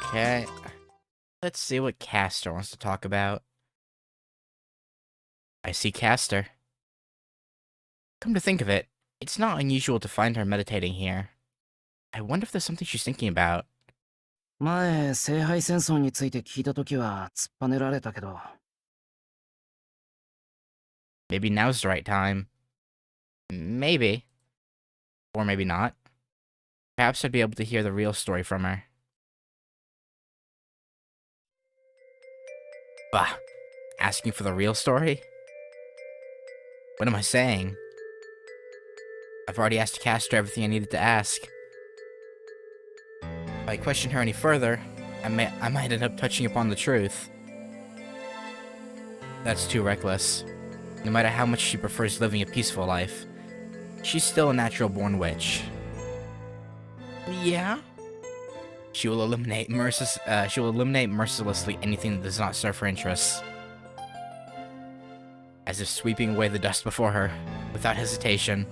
Okay. Let's see what Castor wants to talk about. I see Castor. Come to think of it, it's not unusual to find her meditating here. I wonder if there's something she's thinking about. 前、聖杯戦争について聞いたときは突っぱねられたけど。Maybe now's the right time. Maybe. Or maybe not. Perhaps I'd be able to hear the real story from her. Bah. Asking for the real story? What am I saying? I've already asked Castor everything I needed to ask. If I question her any further, I might end up touching upon the truth. That's too reckless. No matter how much she prefers living a peaceful life, she's still a natural-born witch. Yeah? She will eliminate mercilessly anything that does not serve her interests. As if sweeping away the dust before her, without hesitation.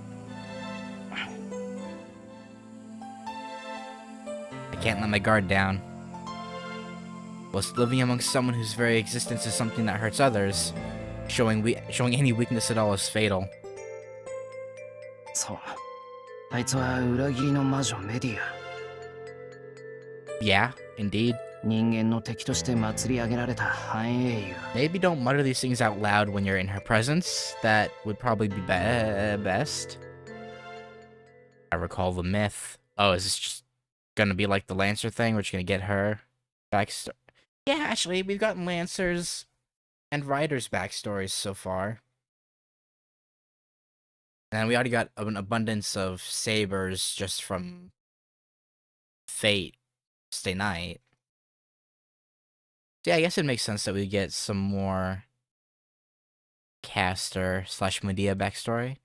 I can't let my guard down. Whilst living amongst someone whose very existence is something that hurts others, showing any weakness at all is fatal. そう。あいつは裏切りの魔女メディア。Yeah, indeed. 人間の敵として祭り上げられた繁栄優。Maybe don't mutter these things out loud when you're in her presence. That would probably be best. I recall the myth. Oh, is this just gonna be like the Lancer thing? We're just gonna get her backstory? Yeah, actually, we've gotten Lancers and Riders' backstories so far. And we already got an abundance of sabers just from Fate Stay Night. So yeah, I guess it makes sense that we get some more Castor / Medea backstory.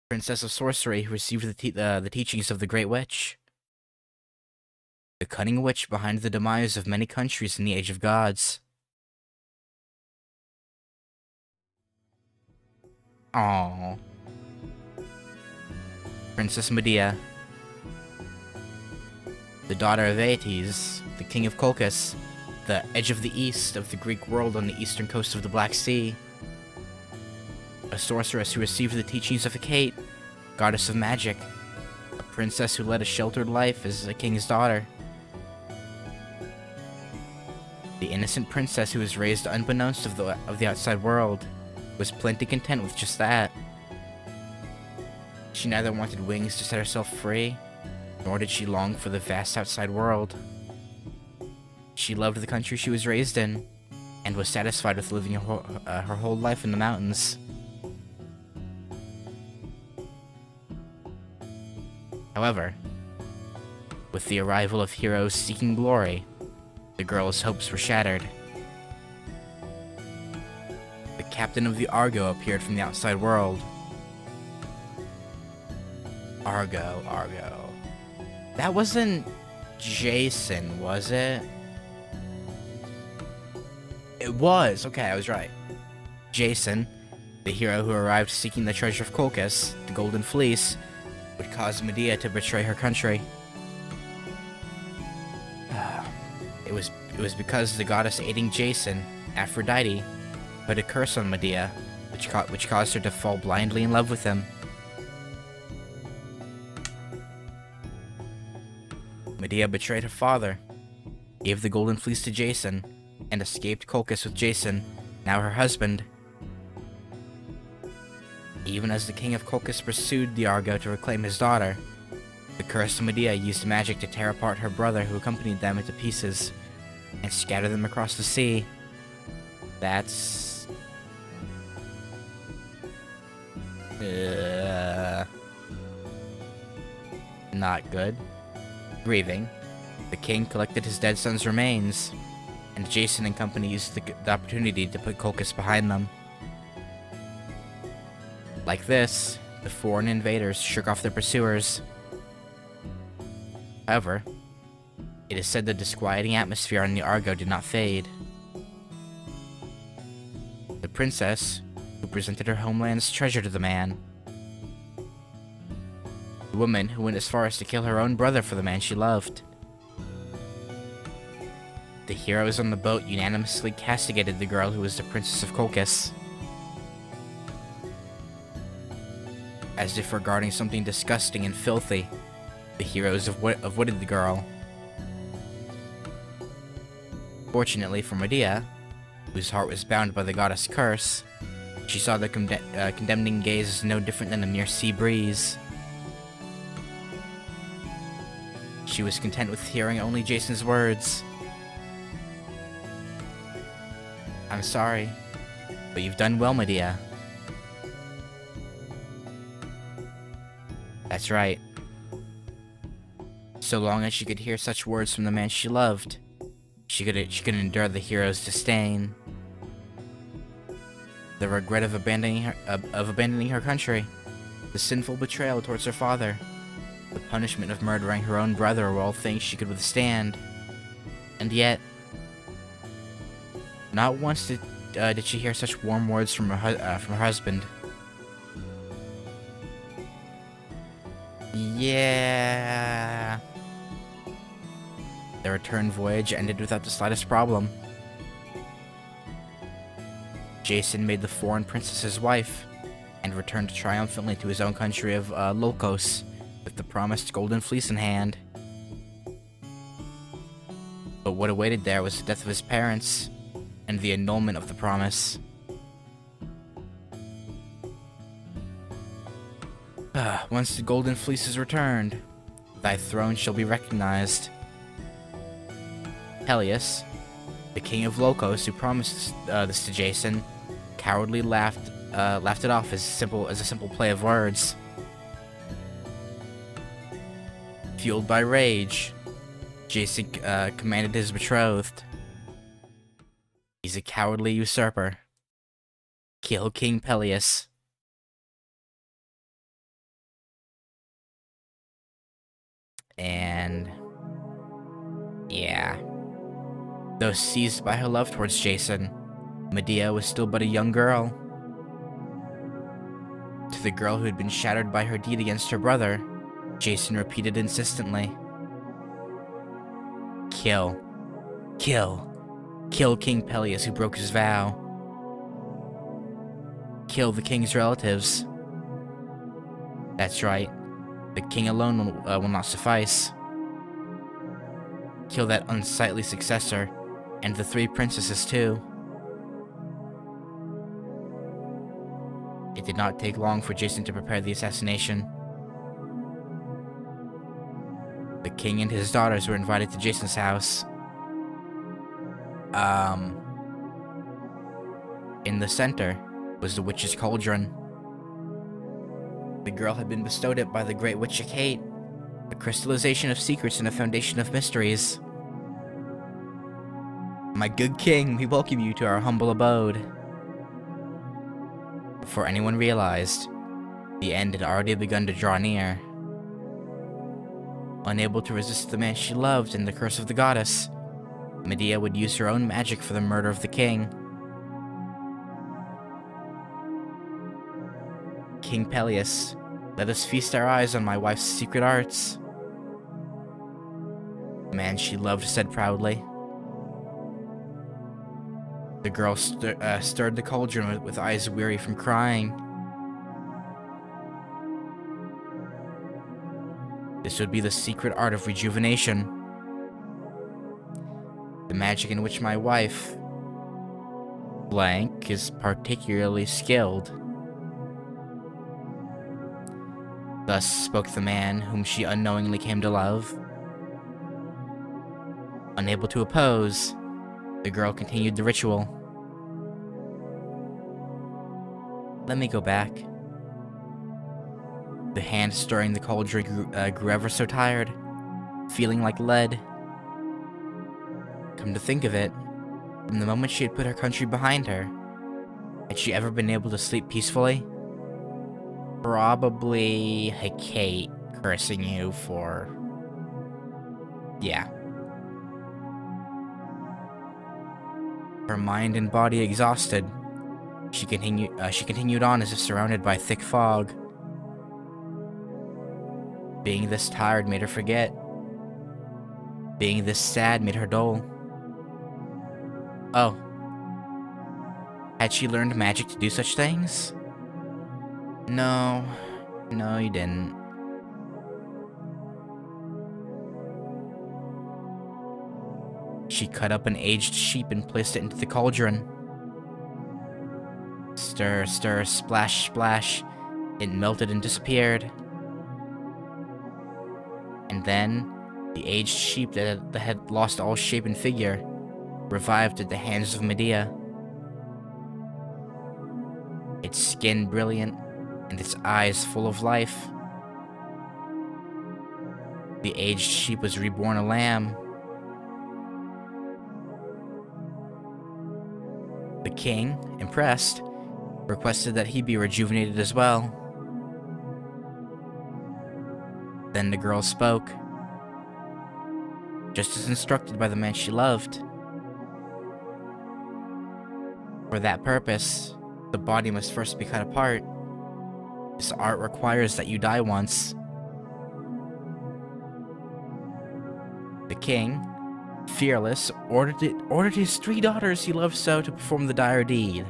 Princess of Sorcery who received the teachings of the Great Witch. The cunning witch behind the demise of many countries in the Age of Gods. Aww. Princess Medea. The daughter of Aeetes, the king of Colchis, the edge of the east of the Greek world on the eastern coast of the Black Sea. A sorceress who received the teachings of Hecate, goddess of magic. A princess who led a sheltered life as a king's daughter. The innocent princess who was raised unbeknownst of the outside world was plenty content with just that. She neither wanted wings to set herself free, nor did she long for the vast outside world. She loved the country she was raised in, and was satisfied with living her whole life in the mountains. However, with the arrival of heroes seeking glory, the girl's hopes were shattered. The captain of the Argo appeared from the outside world. Argo. That wasn't Jason, was it? It was. Okay, I was right. Jason, the hero who arrived seeking the treasure of Colchis, the Golden Fleece, would cause Medea to betray her country. It was because the goddess aiding Jason, Aphrodite, put a curse on Medea, which caused her to fall blindly in love with him. Medea betrayed her father, gave the Golden Fleece to Jason, and escaped Colchis with Jason, now her husband. Even as the king of Colchis pursued the Argo to reclaim his daughter, the cursed Medea used magic to tear apart her brother who accompanied them into pieces, and scatter them across the sea. That's... not good. Grieving, the king collected his dead son's remains, and Jason and company used the opportunity to put Colchis behind them. Like this, the foreign invaders shook off their pursuers. However, it is said the disquieting atmosphere on the Argo did not fade. The princess, who presented her homeland's treasure to the man. The woman who went as far as to kill her own brother for the man she loved. the heroes on the boat unanimously castigated the girl who was the Princess of Colchis, as if regarding something disgusting and filthy. The heroes avoided the girl. Fortunately for Medea, whose heart was bound by the goddess' curse, she saw the condemning gaze as no different than a mere sea breeze. She was content with hearing only Jason's words. "I'm sorry, but you've done well, Medea." That's right. So long as she could hear such words from the man she loved, she could endure the hero's disdain, the regret of abandoning her country, the sinful betrayal towards her father, the punishment of murdering her own brother were all things she could withstand. And yet, not once did she hear such warm words from her husband. Yeah. The return voyage ended without the slightest problem. Jason made the foreign princess his wife, and returned triumphantly to his own country of Lolkos, with the promised golden fleece in hand. But what awaited there was the death of his parents, and the annulment of the promise. Once the golden fleece is returned, thy throne shall be recognized. Peleus, the king of Lolkos, who promised this to Jason, cowardly laughed it off as a simple play of words. Fueled by rage, Jason commanded his betrothed. He's a cowardly usurper. Kill King Peleus. And yeah. Though seized by her love towards Jason, Medea was still but a young girl. To the girl who had been shattered by her deed against her brother, Jason repeated insistently, "Kill. Kill. Kill King Peleus who broke his vow. Kill the king's relatives. That's right. The king alone will not suffice. Kill that unsightly successor, and the 3 princesses too." It did not take long for Jason to prepare the assassination. The king and his daughters were invited to Jason's house. In the center was the witch's cauldron. The girl had been bestowed it by the great witch Hecate, a crystallization of secrets and a foundation of mysteries. "My good king, we welcome you to our humble abode." Before anyone realized, the end had already begun to draw near. Unable to resist the man she loved and the curse of the goddess, Medea would use her own magic for the murder of the king. "King Peleus, let us feast our eyes on my wife's secret arts," the man she loved said proudly. The girl stirred the cauldron with eyes weary from crying. This would be the secret art of rejuvenation. The magic in which my wife, blank, is particularly skilled. Thus spoke the man whom she unknowingly came to love. Unable to oppose, the girl continued the ritual. "Let me go back." The hand stirring the cauldron grew ever so tired, feeling like lead. Come to think of it, from the moment she had put her country behind her, had she ever been able to sleep peacefully? Probably Hecate cursing you for... yeah. Her mind and body exhausted, she continued on as if surrounded by thick fog. Being this tired made her forget. Being this sad made her dull. Oh. Had she learned magic to do such things? No. No, you didn't. She cut up an aged sheep and placed it into the cauldron. Stir, stir, splash, splash. It melted and disappeared. And then, the aged sheep that had lost all shape and figure revived at the hands of Medea. Its skin brilliant, and its eyes full of life. The aged sheep was reborn a lamb. The king, impressed, requested that he be rejuvenated as well. Then the girl spoke, just as instructed by the man she loved. For that purpose, the body must first be cut apart. This art requires that you die once. The king, fearless, ordered his 3 daughters he loved so to perform the dire deed.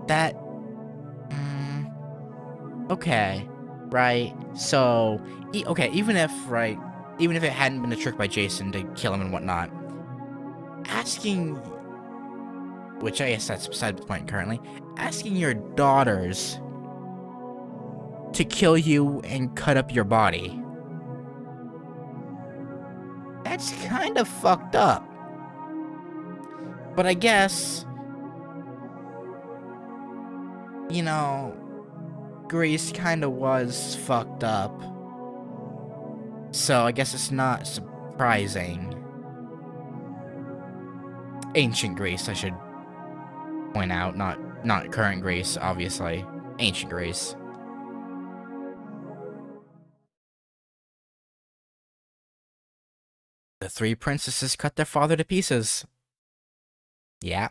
That... okay, right, so... even if it hadn't been a trick by Jason to kill him and whatnot, asking... which I guess that's beside the point currently, asking your daughters to kill you and cut up your body, that's kind of fucked up. But I guess, you know, Greece kind of was fucked up. So I guess it's not surprising. Ancient Greece, I should point out, not current Greece, obviously. Ancient Greece. The 3 princesses cut their father to pieces. Yeah.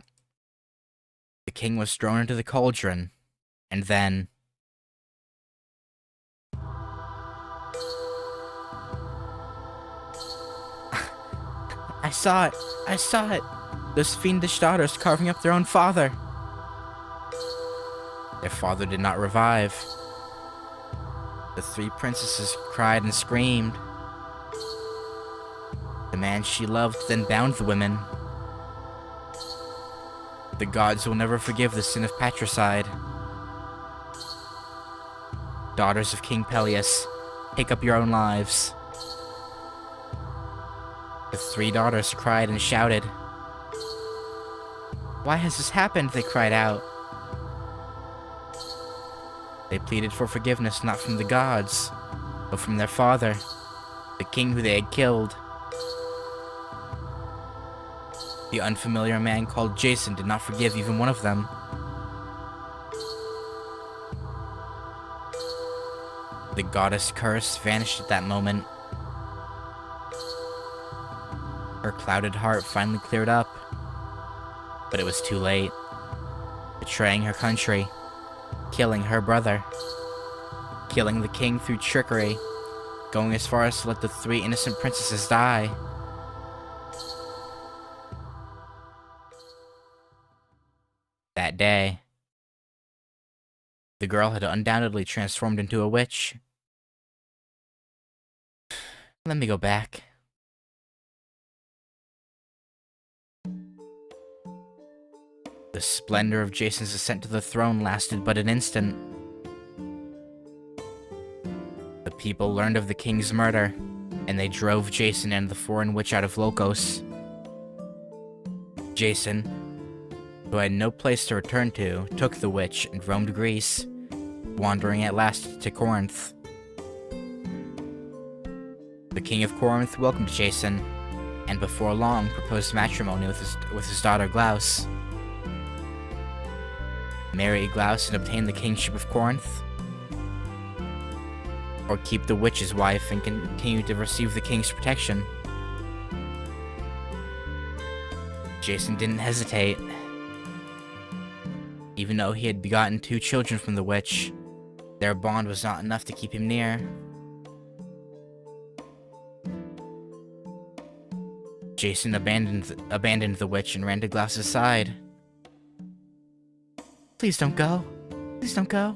The king was thrown into the cauldron, and then... I saw it! Those fiendish daughters carving up their own father. Their father did not revive. The 3 princesses cried and screamed. The man she loved then bound the women. The gods will never forgive the sin of patricide. Daughters of King Peleus, take up your own lives. The 3 daughters cried and shouted. Why has this happened? They cried out. They pleaded for forgiveness not from the gods, but from their father, the king who they had killed. The unfamiliar man called Jason did not forgive even one of them. The goddess curse vanished at that moment. Her clouded heart finally cleared up, but it was too late. Betraying her country, killing her brother, killing the king through trickery, going as far as to let the 3 innocent princesses die. That day, the girl had undoubtedly transformed into a witch. Let me go back. The splendor of Jason's ascent to the throne lasted but an instant. The people learned of the king's murder, and they drove Jason and the foreign witch out of Locos. Jason, who had no place to return to, took the witch and roamed Greece, wandering at last to Corinth. The king of Corinth welcomed Jason, and before long proposed matrimony with his daughter Glaus. Marry Glaus and obtain the kingship of Corinth, or keep the witch's wife and continue to receive the king's protection. Jason didn't hesitate. Even though he had begotten 2 children from the witch, their bond was not enough to keep him near. Jason abandoned the witch and ran to Glass's side. Please don't go. Please don't go.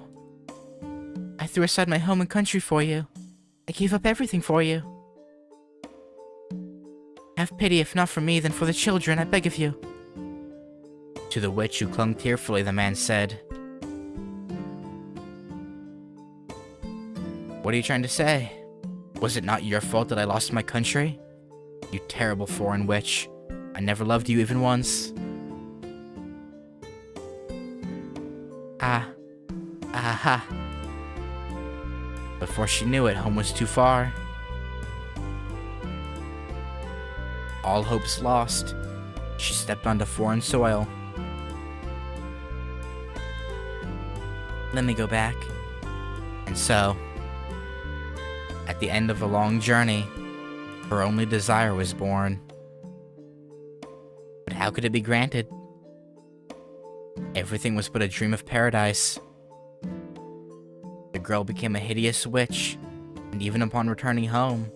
I threw aside my home and country for you. I gave up everything for you. Have pity, if not for me, then for the children, I beg of you. To the witch, who clung tearfully, the man said, What are you trying to say? Was it not your fault that I lost my country? You terrible foreign witch. I never loved you even once. Ha. Before she knew it, home was too far. All hopes lost. She stepped onto foreign soil. Let me go back. And so, at the end of a long journey, her only desire was born. But how could it be granted? Everything was but a dream of paradise. The girl became a hideous witch, and even upon returning home,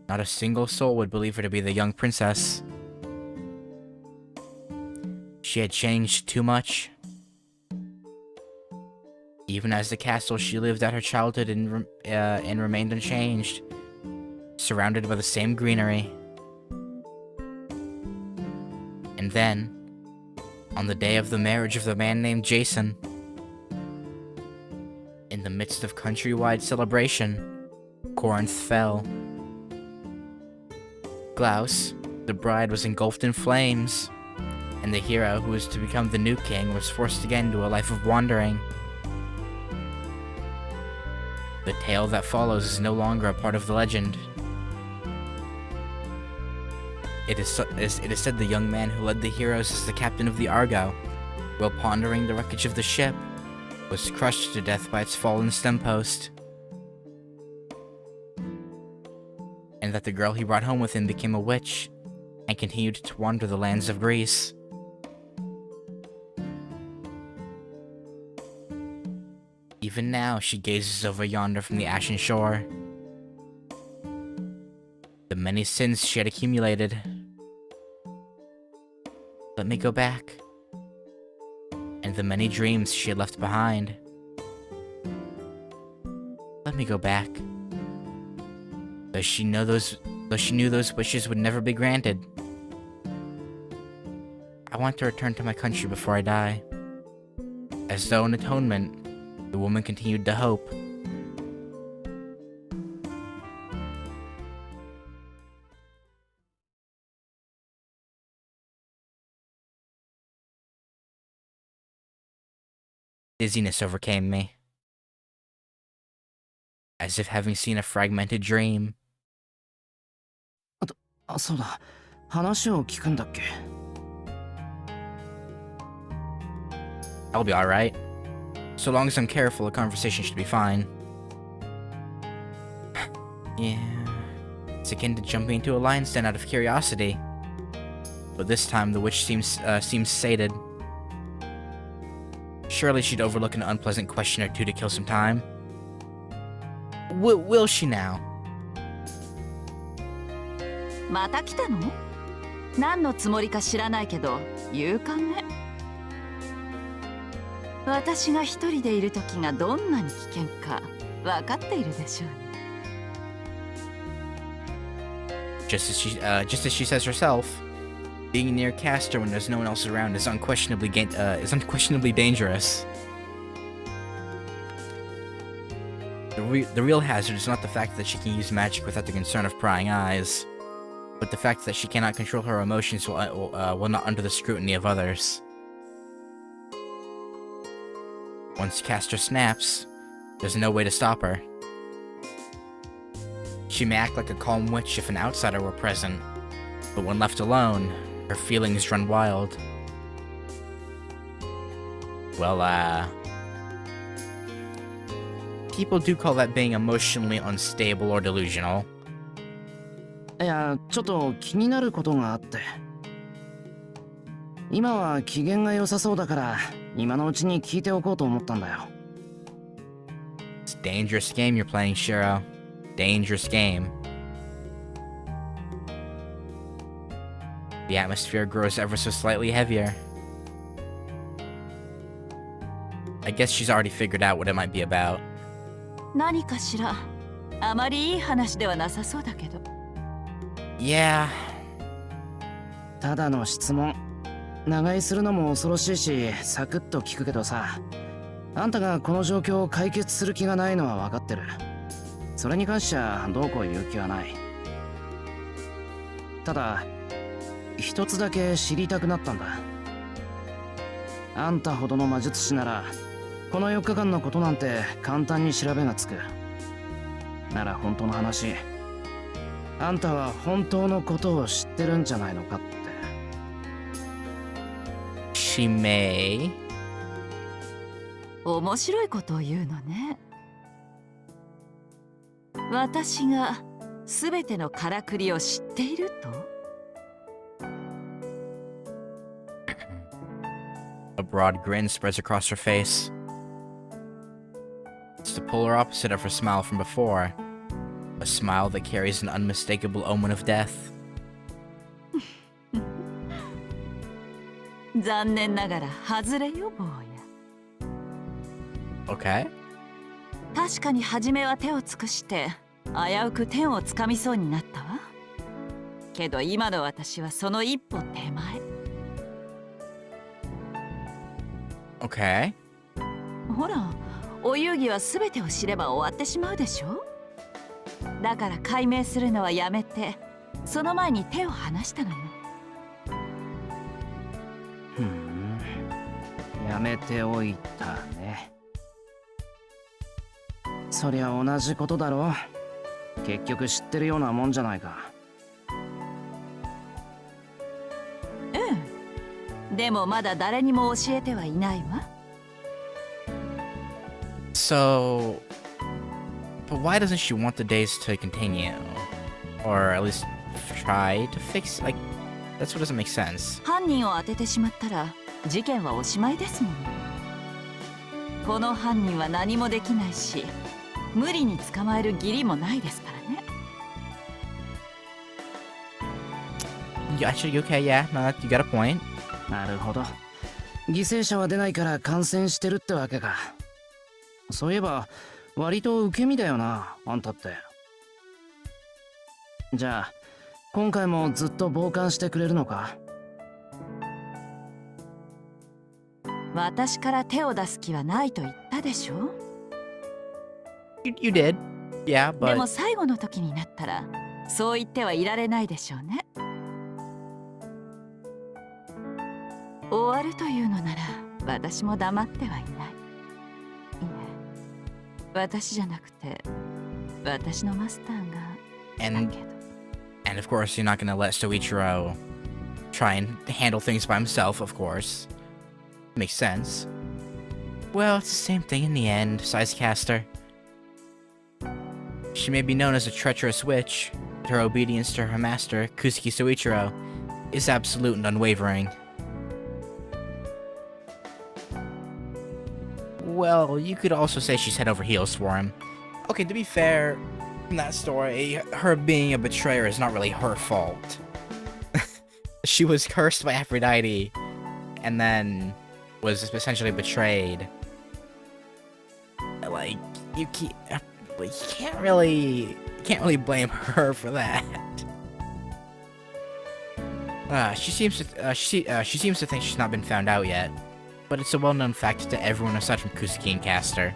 not a single soul would believe her to be the young princess. She had changed too much. Even as the castle she lived out her childhood and remained unchanged, surrounded by the same greenery. And then, on the day of the marriage of the man named Jason, in the midst of countrywide celebration, Corinth fell. Glaus, the bride, was engulfed in flames, and the hero who was to become the new king was forced again to a life of wandering. The tale that follows is no longer a part of the legend. It is said the young man who led the heroes as the captain of the Argo, while pondering the wreckage of the ship, was crushed to death by its fallen stem post. And that the girl he brought home with him became a witch, and continued to wander the lands of Greece. Even now, she gazes over yonder from the ashen shore. The many sins she had accumulated. Let me go back. And the many dreams she had left behind. Let me go back. Though she knew those wishes would never be granted. I want to return to my country before I die. As though in atonement, the woman continued to hope. Dizziness overcame me, as if having seen a fragmented dream. そうだ。話を聞くんだっけ? I'll be alright. So long as I'm careful, a conversation should be fine. Yeah. It's akin to jumping into a lion's den out of curiosity. But this time, the witch seems sated. Surely she'd overlook an unpleasant question or two to kill some time. Will she now? また来たの？何のつもりか知らないけど、勇敢ね。私が一人でいる時がどんなに危険か分かっているでしょうね。Just as she says herself, being near Castor when there's no one else around is unquestionably dangerous. The real hazard is not the fact that she can use magic without the concern of prying eyes, but the fact that she cannot control her emotions while not under the scrutiny of others. Once Castor snaps, there's no way to stop her. She may act like a calm witch if an outsider were present, but when left alone, her feelings run wild. Well, people do call that being emotionally unstable or delusional. いや、ちょっと気になることがあって。今は機嫌が良さそうだから、今のうちに聞いておこうと思ったんだよ。It's a dangerous game you're playing, Shiro. Dangerous game. The atmosphere grows ever so slightly heavier. I guess she's already figured out what it might be about. 何かしら。あまりいい話ではなさそうだけど。Yeah. ただの質問。長居するのも恐ろしいし、サクッと聞くけどさ。あんたがこの状況を解決する気がないのは分かってる。それに関してはどうこう言う気はない。ただ、一つだけ知りたくなったんだ。あんたほどの魔術師なら、この4日間のことなんて簡単に調べがつく。なら本当の話、あんたは本当のことを知ってるんじゃないのかって。She may. 面白いことを言うのね。私が全てのからくりを知っていると？ A broad grin spreads across her face. It's the polar opposite of her smile from before. A smile that carries an unmistakable omen of death. 残念ながら外れよ坊や。Okay. 確かに初めは手を尽くして危うく天をつかみそうになったわ。けど今の私はその一歩手前。Okay. ほら、お遊戯は全てを知れば終わってしまうでしょ。だから解明するのはやめて、その前に手を離したのよ。やめておいたね。そりゃ同じことだろ。結局知ってるようなもんじゃないか。でもまだ誰にも教えてはいないわ。So, but why doesn't she want the days to continue? Or at least try to fix, like, that's what doesn't make sense. 犯人を当ててしまったら事件はおしまいですもん。この犯人は何もできないし、無理に捕まえる義理もないですからね。Actually, okay, yeah, no, you got a point. なるほど。犠牲者は出ないから感染してるってわけか。そういえば割と受け身だよな、あんたって。じゃあ今回もずっと傍観してくれるのか？私から手を出す気はないと言ったでしょ。You did. Yeah, でも but 最後の時になったらそう言ってはいられないでしょうね。終わるというのなら私も黙ってはいない。いえ、私じゃなくて私のマスターが。 and だけど and of course you're not gonna let Soichiro try and handle things by himself, of course. Makes sense. Well, it's the same thing in the end, sighs Caster. She may be known as a treacherous witch, but her obedience to her master, Kuzuki Soichiro, is absolute and unwavering. Well, you could also say she's head over heels for him. Okay, to be fair, in that story, her being a betrayer is not really her fault. She was cursed by Aphrodite, and then was essentially betrayed. Like, you can't really blame her for that. She seems to think she's not been found out yet, but it's a well-known fact to everyone aside from Kuzuki and Caster.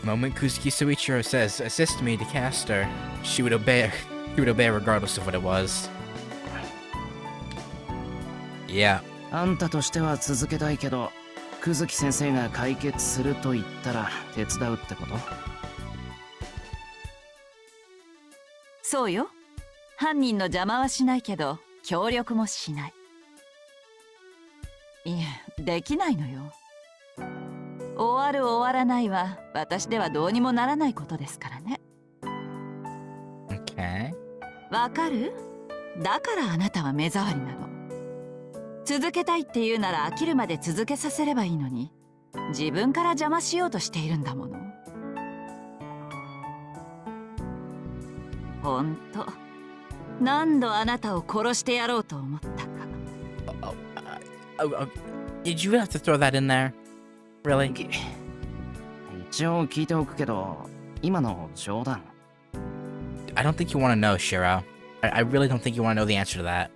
The moment Kuzuki Soichiro says, "Assist me" to Caster, she would obey regardless of what it was. Yeah. あんたとしては続けたいけど、久月先生が解決すると言ったら手伝うってこと？そうよ。犯人の邪魔はしないけど協力もしない。いえ、できないのよ。終わる終わらないは私ではどうにもならないことですからね。 Okay. わかる？だからあなたは目障りなの。続けたいって言うなら飽きるまで続けさせればいいのに、自分から邪魔しようとしているんだもの。ほんと何度あなたを殺してやろうと思ったか。Oh, did you have to throw that in there? Really? 一応聞いておくけど、今の冗談。I don't think you want to know, Shiro. I really don't think you want to know the answer to that.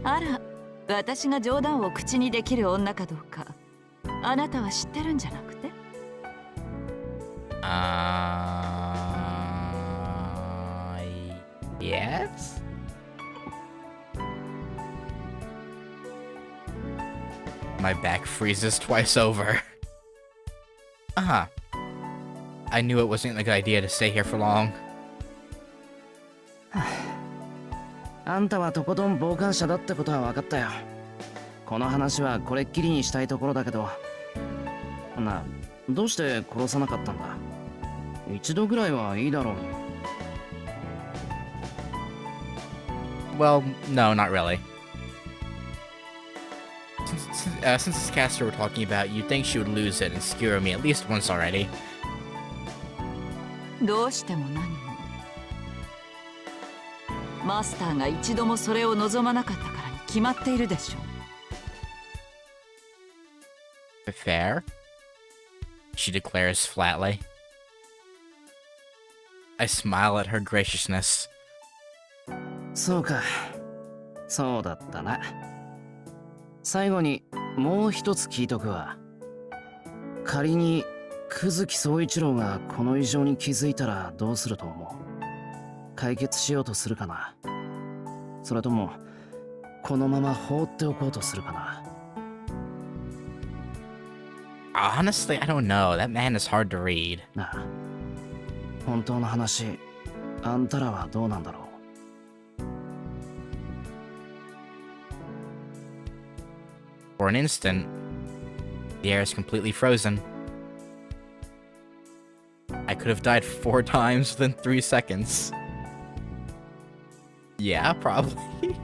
あら、私が冗談を口にできる女かどうか、あなたは知ってるんじゃなくて？Yes? My back freezes twice over. Uh-huh. I knew it wasn't a good idea to stay here for long. あんたはとことん傍観者だってことは分かったよ。この話はこれっきりにしたいところだけど、どうして殺さなかったんだ？一度ぐらいはいいだろうに。Well, no, not really. Since this caster we're talking about, you'd think she would lose it and skewer me at least once already. どうしても何も。マスターが一度もそれを望まなかったからに決まっているでしょう。Fair? She declares flatly. I smile at her graciousness. そうか。そうだったな。最後にもう一つ聞いとくわ。仮に久月総一郎がこの異常に気づいたらどうすると思う？解決しようとするかな？それともこのまま放っておこうとするかな？ Honestly, I don't know. That man is hard to read. なあ、本当の話、あんたらはどうなんだろう？ For an instant, the air is completely frozen. I could have died 4 times within 3 seconds. Yeah, probably.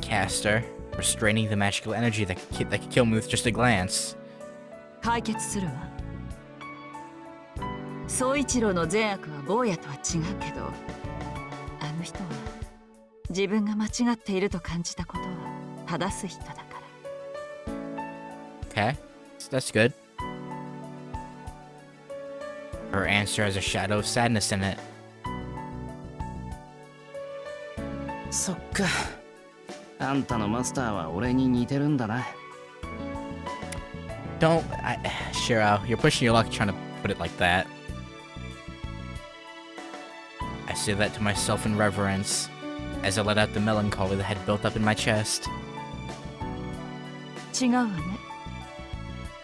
Caster, restraining the magical energy that could kill me with just a glance. 解決するわ。総一郎の善悪は坊やとは違うけど、あの人は自分が間違っていると感じたことは正す人だから。Okay, that's good. Her answer has a shadow of sadness in it. そっか。あんたのマスターは俺に似てるんだな。Shiro, you're pushing your luck trying to put it like that. I say that to myself in reverence, as I let out the melancholy that had built up in my chest. 違うわね。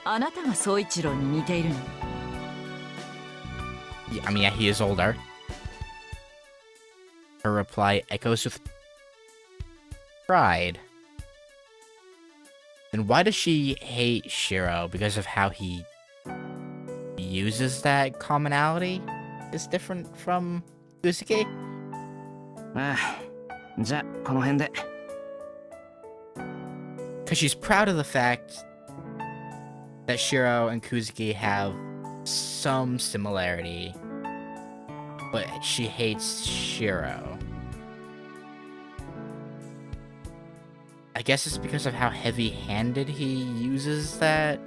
あなたが総一郎に似ているの。I mean, yeah, he is older. Her reply echoes with pride. Then why does she hate Shiro? Because of how he uses that commonality? Is different from Kuzuki? ああ、じゃあこの辺で。Because she's proud of the fact that Shiro and Kuzuki have some similarity, but she hates Shiro. I guess it's because of how heavy-handed he uses that.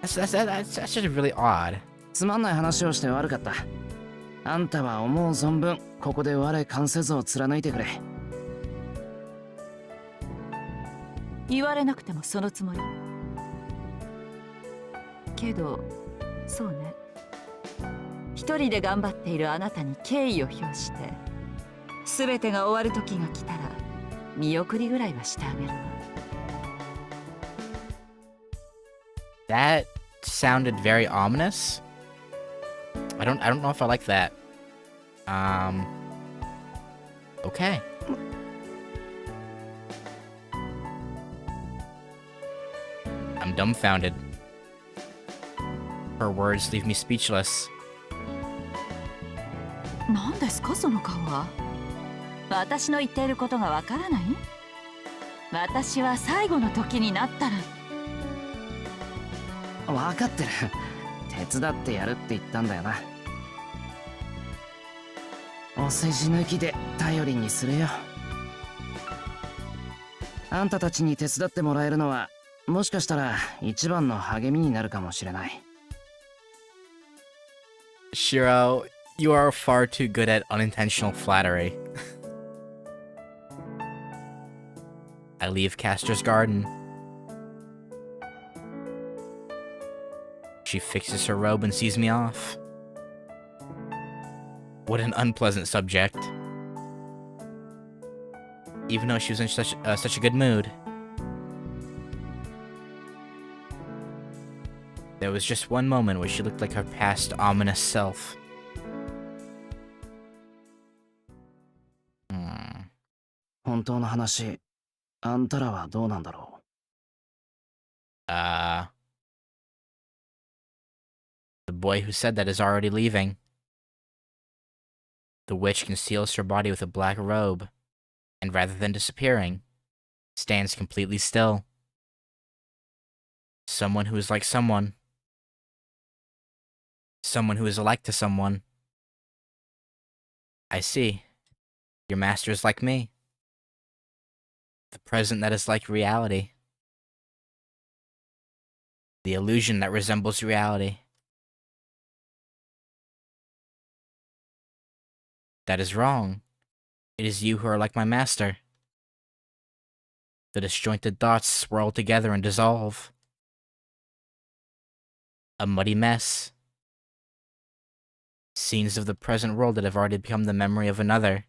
That's just really odd. つまんない話をして悪かった。あんたは思う存分ここで我関せずを貫いてくれ。言われなくてもそのつもり。けど、そうね。一人で頑張っているあなたに敬意を表して、すべてが終わる時が来たら見送りぐらいはしてあげるわ。That sounded very ominous. I don't know if I like that. Okay. I'm dumbfounded. Her words leave me speechless. 何ですかその顔は。私の言っていることがわからない？私は最後の時になったら。分かってる。手伝ってやるって言ったんだよな。お世辞抜きで頼りにするよ。あんたたちに手伝ってもらえるのはもしかしたら一番の励みになるかもしれない。 Shiro, you are far too good at unintentional flattery. I leave Castor's garden. She fixes her robe and sees me off. What an unpleasant subject. Even though she was in such a good mood. There was just one moment where she looked like her past ominous self. Hmm. 本当の話、あんたらはどうなんだろう。The boy who said that is already leaving. The witch conceals her body with a black robe, and rather than disappearing, stands completely still. Someone who is like someone. Someone who is alike to someone. I see. Your master is like me. The present that is like reality. The illusion that resembles reality. That is wrong. It is you who are like my master. The disjointed thoughts swirl together and dissolve. A muddy mess. Scenes of the present world that have already become the memory of another.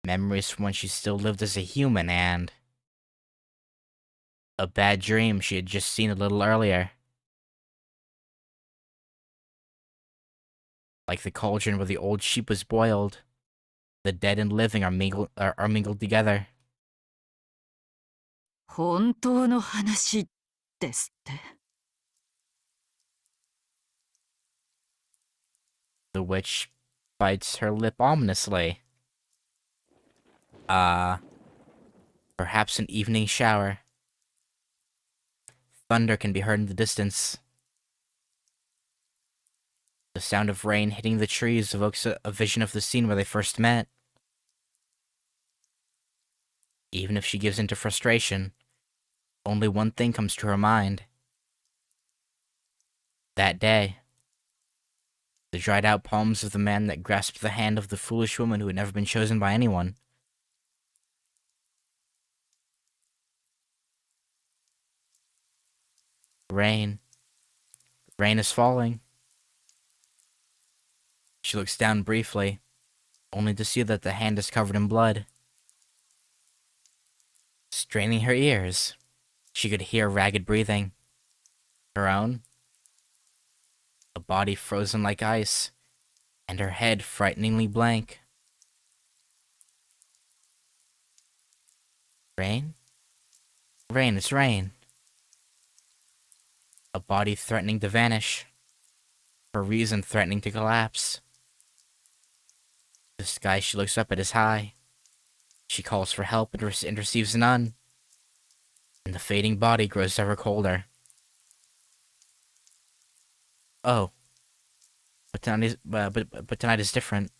Memories from when she still lived as a human and... a bad dream she had just seen a little earlier. Like the cauldron where the old sheep was boiled. The dead and living are mingled together. 本当の話ですって。The witch bites her lip ominously. Perhaps an evening shower. Thunder can be heard in the distance. The sound of rain hitting the trees evokes a vision of the scene where they first met. Even if she gives in to frustration, only one thing comes to her mind. That day. The dried out palms of the man that grasped the hand of the foolish woman who had never been chosen by anyone. Rain. Rain is falling. She looks down briefly, only to see that the hand is covered in blood. Straining her ears, she could hear ragged breathing. Her own. A body frozen like ice, and her head frighteningly blank. Rain? Rain, it's rain. A body threatening to vanish. Her reason threatening to collapse. The sky she looks up at is high. She calls for help and receives none. And the fading body grows ever colder. Oh. But tonight is different.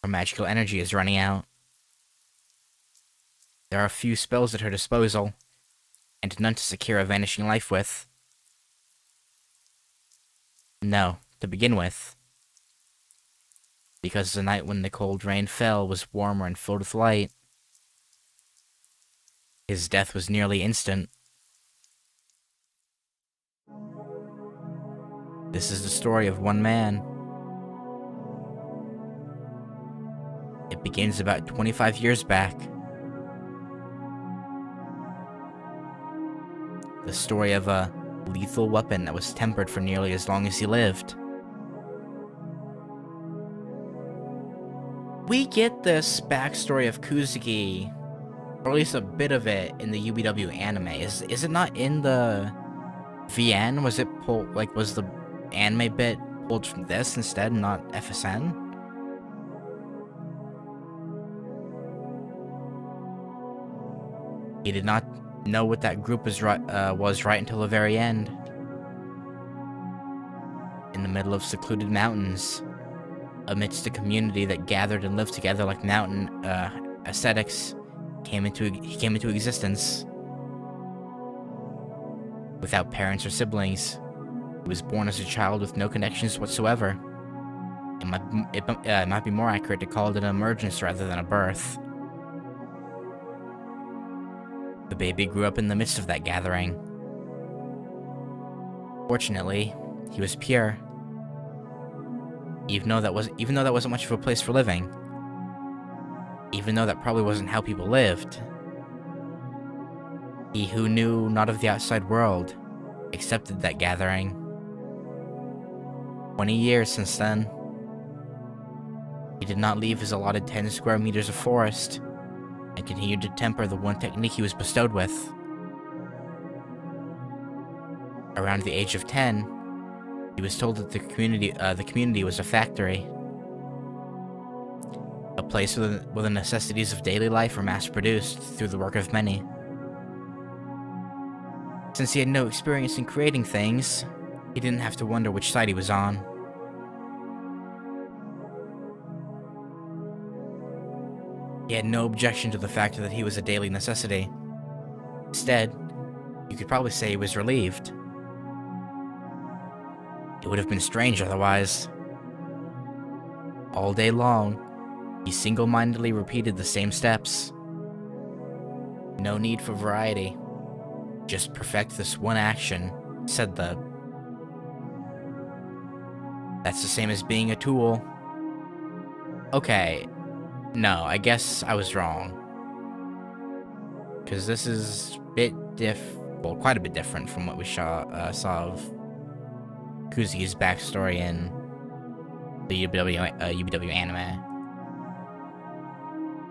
Her magical energy is running out. There are few spells at her disposal, and none to secure a vanishing life with. No, to begin with. Because the night when the cold rain fell was warmer and filled with light. His death was nearly instant. This is the story of one man. It begins about 25 years back. The story of a lethal weapon that was tempered for nearly as long as he lived. We get this backstory of Kuzuki, or at least a bit of it, in the UBW anime. Is it not in the VN? Was it pulled, like, was the anime bit pulled from this instead, not FSN? He did not know what that group was right until the very end. In the middle of secluded mountains, amidst a community that gathered and lived together like mountain ascetics, he came into existence. Without parents or siblings, he was born as a child with no connections whatsoever. It might be more accurate to call it an emergence rather than a birth. The baby grew up in the midst of that gathering. Fortunately, he was pure. Even though that wasn't much of a place for living. Even though that probably wasn't how people lived. He who knew not of the outside world accepted that gathering. 20 years since then. He did not leave his allotted 10 square meters of forest and continued to temper the one technique he was bestowed with. Around the age of 10, he was told that the community was a factory. A place where the necessities of daily life were mass-produced through the work of many. Since he had no experience in creating things, he didn't have to wonder which side he was on. He had no objection to the fact that he was a daily necessity. Instead, you could probably say he was relieved. It would have been strange otherwise. All day long, he single-mindedly repeated the same steps. No need for variety. Just perfect this one action, said the... That's the same as being a tool. Okay, no, I guess I was wrong. Because this is quite a bit different from what we saw of Kuzuki's backstory in the UBW anime.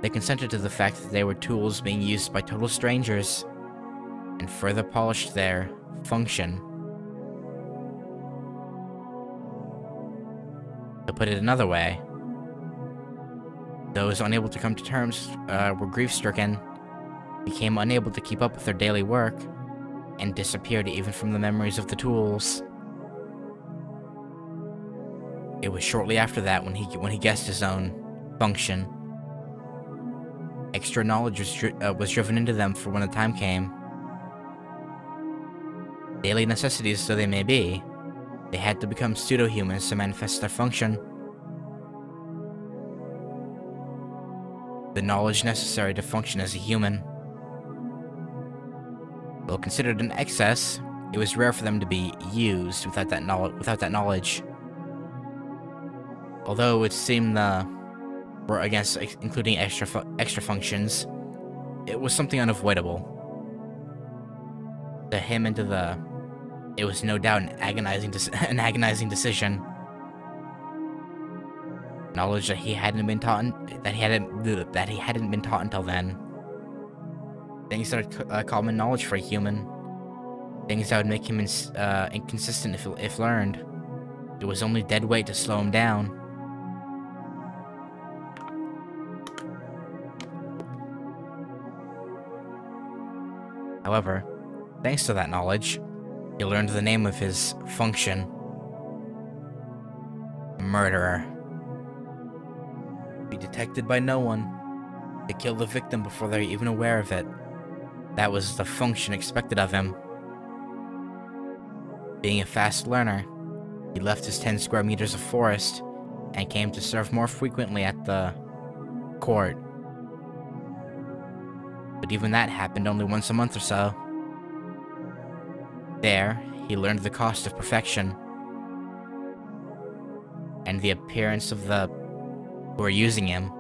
They consented to the fact that they were tools being used by total strangers, and further polished their function. To put it another way, those unable to come to terms were grief-stricken, became unable to keep up with their daily work, and disappeared even from the memories of the tools. It was shortly after that when he guessed his own function. Extra knowledge was driven into them for when the time came. Daily necessities though they may be, they had to become pseudo-humans to manifest their function. The knowledge necessary to function as a human. Though considered an excess, it was rare for them to be used without that knowledge. Although it would seem were against including extra functions, it was something unavoidable. To him and to it was no doubt an agonizing decision. Knowledge that he hadn't been taught until then. Things that are common knowledge for a human. Things that would make him inconsistent if learned. It was only dead weight to slow him down. However, thanks to that knowledge, he learned the name of his function. Murderer. Be detected by no one. To kill the victim before they're even aware of it. That was the function expected of him. Being a fast learner, he left his 10 square meters of forest and came to serve more frequently at the court. But even that happened only once a month or so. There, he learned the cost of perfection and the appearance of the who are using him.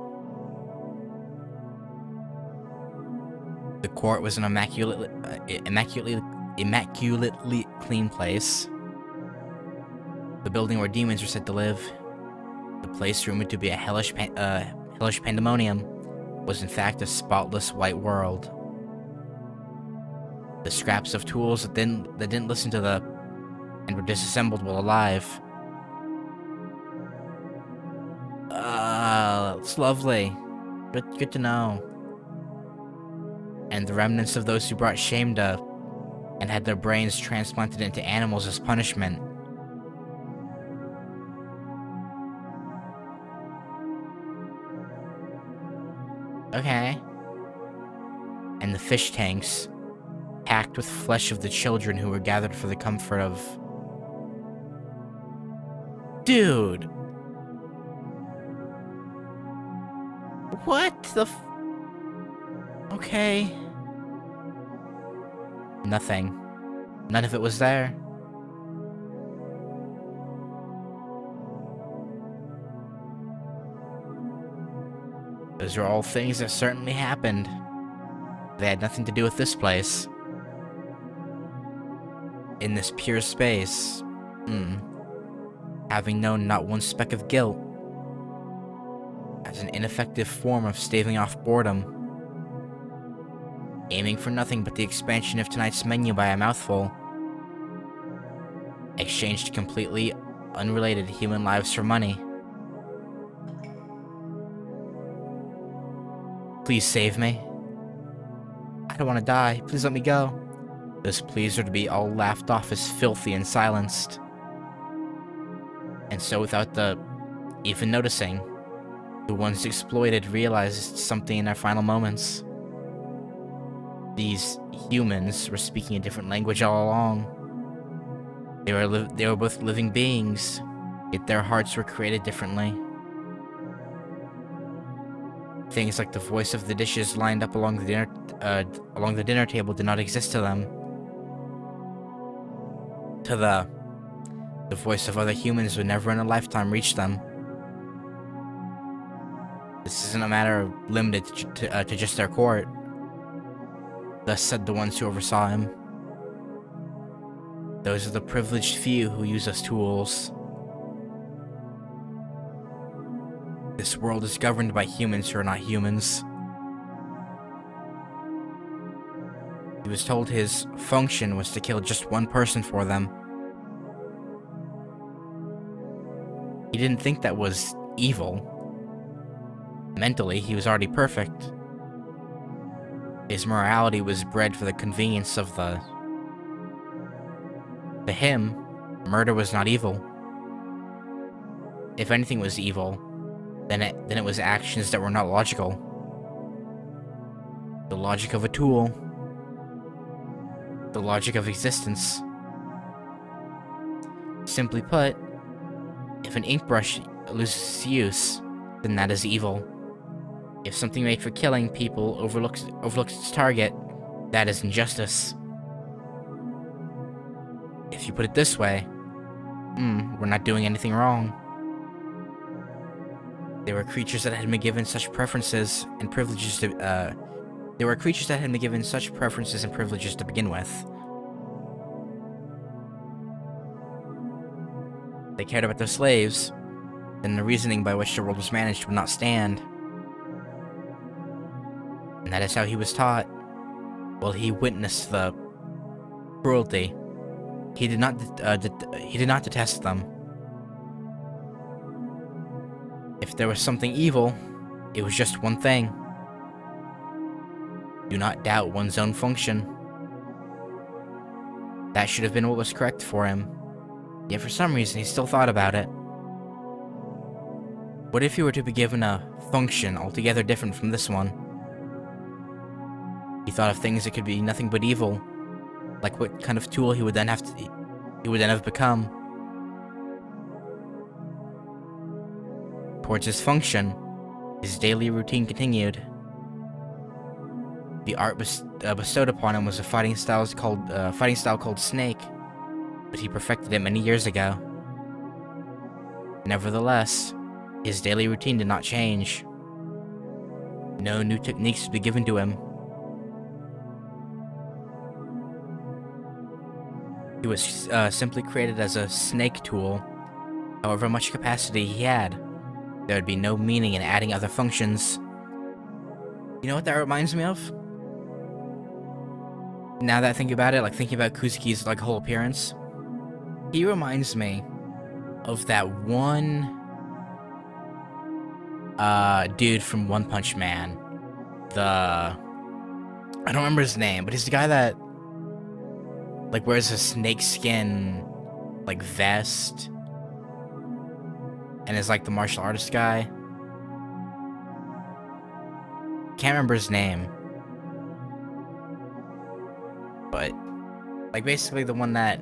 The court was an immaculately clean place. The building where demons were said to live, the place rumored to be a hellish pandemonium, was in fact a spotless white world. The scraps of tools that didn't listen to and were disassembled while alive. It's lovely. Good to know. and the remnants of those who brought shame to and had their brains transplanted into animals as punishment. Okay. And the fish tanks, packed with flesh of the children who were gathered for the comfort of... Dude! What the f... Okay. Nothing. None of it was there. Those are all things that certainly happened. They had nothing to do with this place. In this pure space. Having known not one speck of guilt. As an ineffective form of staving off boredom. Aiming for nothing but the expansion of tonight's menu by a mouthful. Exchanged completely unrelated human lives for money. Please save me. I don't want to die. Please let me go. Those pleas are to be all laughed off as filthy and silenced. And so without the even noticing, the ones exploited realized something in their final moments. These humans were speaking a different language all along. They were both living beings, yet their hearts were created differently. Things like the voice of the dishes lined up along the dinner table did not exist to them. To the voice of other humans would never in a lifetime reach them. This isn't a matter limited to just their court. Thus said the ones who oversaw him. Those are the privileged few who use us tools. This world is governed by humans who are not humans. He was told his function was to kill just one person for them. He didn't think that was evil. Mentally, he was already perfect. His morality was bred for the convenience of the... To him, murder was not evil. If anything was evil, then it was actions that were not logical. The logic of a tool. The logic of existence. Simply put, if an ink brush loses use, then that is evil. If something made for killing people overlooks its target, that is injustice. If you put it this way, we're not doing anything wrong. There were creatures that had been given such preferences and privileges to, begin with. They cared about their slaves, then the reasoning by which the world was managed would not stand. And that is how he was taught. While he witnessed the cruelty, he did not detest them. If there was something evil, it was just one thing. Do not doubt one's own function. That should have been what was correct for him. Yet for some reason he still thought about it. What if he were to be given a function altogether different from this one? He thought of things that could be nothing but evil, like what kind of tool he would then have become. Towards his function, his daily routine continued. The art bestowed upon him was a fighting style called Snake, but he perfected it many years ago. Nevertheless, his daily routine did not change. No new techniques would be given to him. He was simply created as a snake tool. However much capacity he had, there would be no meaning in adding other functions. You know what that reminds me of? Now that I think about it, like thinking about Kuzuki's like whole appearance, he reminds me of that one dude from One Punch Man. I don't remember his name, but he's the guy that like wears a snake skin like vest and is like the martial artist guy. Can't remember his name. But like basically the one that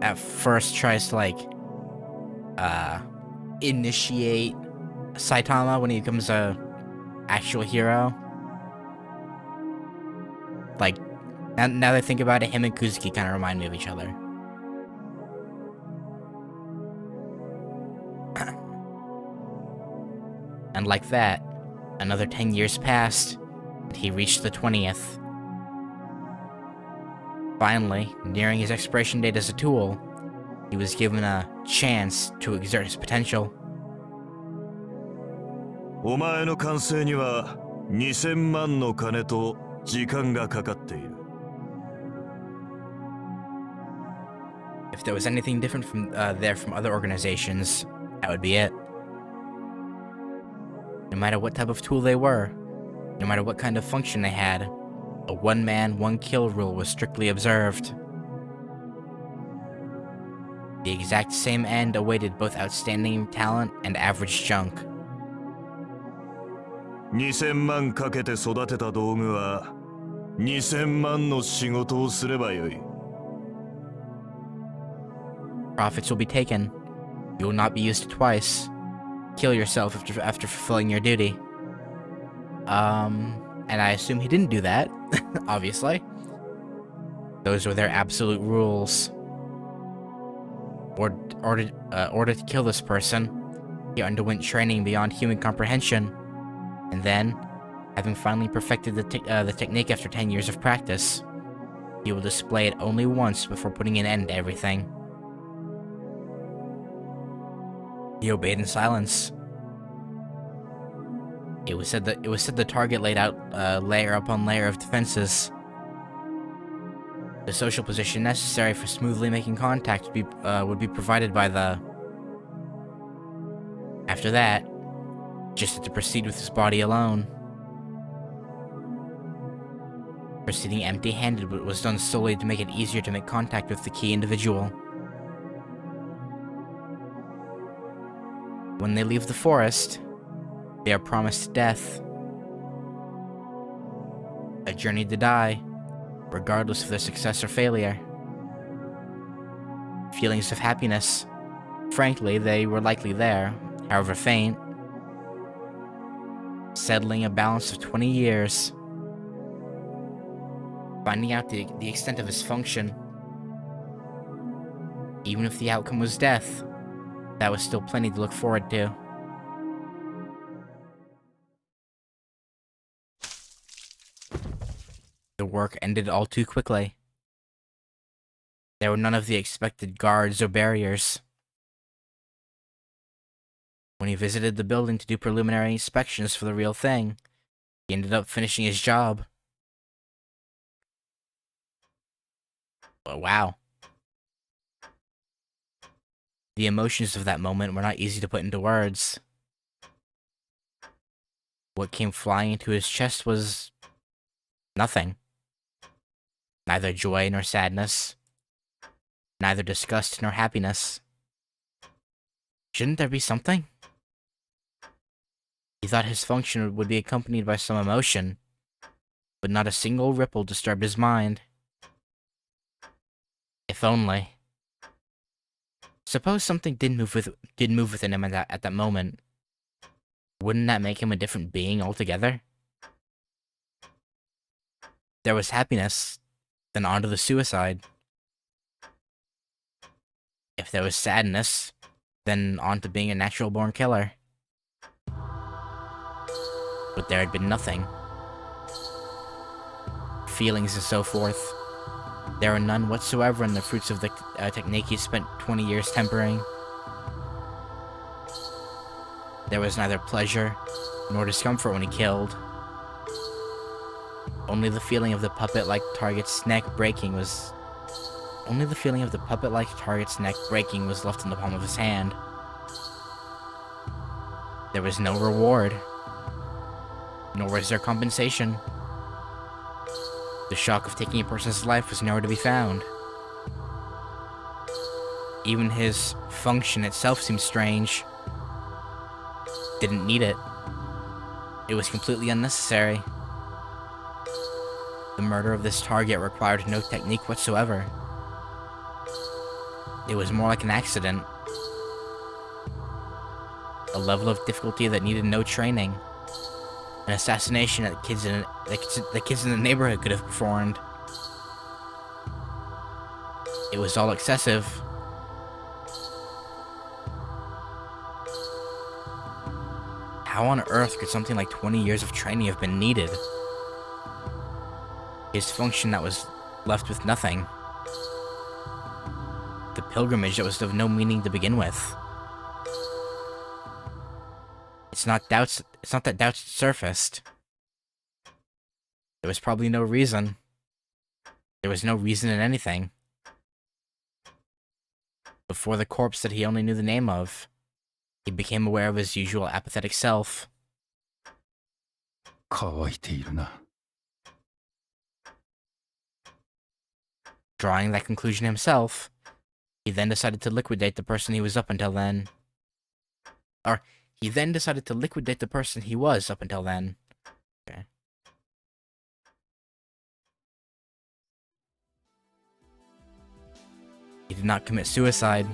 at first tries to like initiate Saitama when he becomes a actual hero. Like now that I think about it, him and Kuzuki kind of remind me of each other. And like that, another 10 years passed, and he reached the 20th. Finally, nearing his expiration date as a tool, he was given a chance to exert his potential. お前の完成には2000万の金と時間がかかっている。 If there was anything different from from other organizations, that would be it. No matter what type of tool they were, no matter what kind of function they had, a one-man, one-kill rule was strictly observed. The exact same end awaited both outstanding talent and average junk. 2000万かけて育てた道具は2000万の仕事をすればよい。 Profits will be taken. You will not be used twice. Kill yourself after fulfilling your duty. And I assume he didn't do that, obviously. Those were their absolute rules. Order to kill this person, he underwent training beyond human comprehension, and then, having finally perfected the technique after 10 years of practice, he will display it only once before putting an end to everything. He obeyed in silence. It was said the target laid out layer upon layer of defenses. The social position necessary for smoothly making contact would be provided by the. After that, just had to proceed with his body alone. Proceeding empty-handed was done solely to make it easier to make contact with the key individual. When they leave the forest, they are promised death. A journey to die, regardless of their success or failure. Feelings of happiness. Frankly, they were likely there, however faint. Settling a balance of 20 years. Finding out the extent of his function. Even if the outcome was death, that was still plenty to look forward to. The work ended all too quickly. There were none of the expected guards or barriers. When he visited the building to do preliminary inspections for the real thing, he ended up finishing his job. But wow. The emotions of that moment were not easy to put into words. What came flying into his chest was nothing. Neither joy nor sadness. Neither disgust nor happiness. Shouldn't there be something? He thought his function would be accompanied by some emotion, but not a single ripple disturbed his mind. If only. Suppose something did move within him at that moment. Wouldn't that make him a different being altogether? There was happiness, then on to the suicide. If there was sadness, then on to being a natural-born killer. But there had been nothing. Feelings and so forth. There were none whatsoever in the fruits of the technique he spent 20 years tempering. There was neither pleasure nor discomfort when he killed. Only the feeling of the puppet-like target's neck breaking was left in the palm of his hand. There was no reward, nor was there compensation. The shock of taking a person's life was nowhere to be found. Even his function itself seemed strange. Didn't need it. It was completely unnecessary. The murder of this target required no technique whatsoever. It was more like an accident. A level of difficulty that needed no training. An assassination that kids in the neighborhood could have performed. It was all excessive. How on earth could something like 20 years of training have been needed? His function that was left with nothing. The pilgrimage that was of no meaning to begin with. It's not that doubts surfaced. There was probably no reason. There was no reason in anything. Before the corpse that he only knew the name of, he became aware of his usual apathetic self. 乾いているな。 Drawing that conclusion himself, he then decided to liquidate the person he was up until then. He then decided to liquidate the person he was up until then. Okay. He did not commit suicide,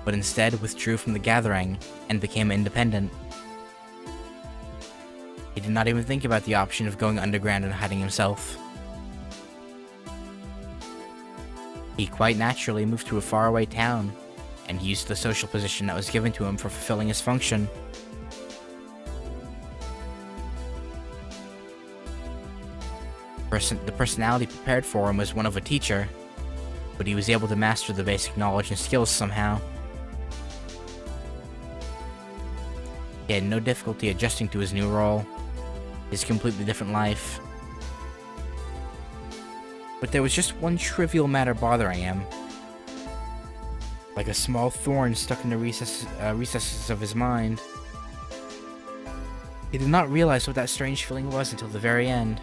but instead withdrew from the gathering and became independent. He did not even think about the option of going underground and hiding himself. He quite naturally moved to a faraway town and used the social position that was given to him for fulfilling his function. The personality prepared for him was one of a teacher, but he was able to master the basic knowledge and skills somehow. He had no difficulty adjusting to his new role, his completely different life. But there was just one trivial matter bothering him. Like a small thorn stuck in the recesses of his mind. He did not realize what that strange feeling was until the very end.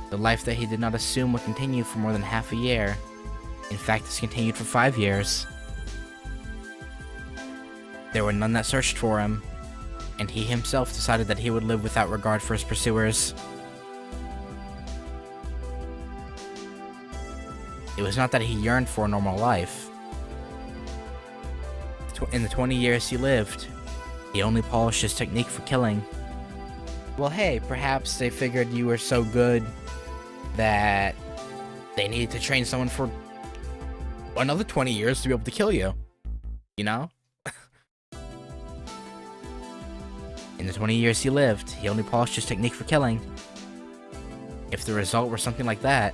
The life that he did not assume would continue for more than half a year. In fact, it's continued for 5 years. There were none that searched for him, and he himself decided that he would live without regard for his pursuers. It was not that he yearned for a normal life. In the 20 years he lived, he only polished his technique for killing. Well, hey, perhaps they figured you were so good that they needed to train someone for another 20 years to be able to kill you. You know? In the 20 years he lived, he only polished his technique for killing. If the result were something like that,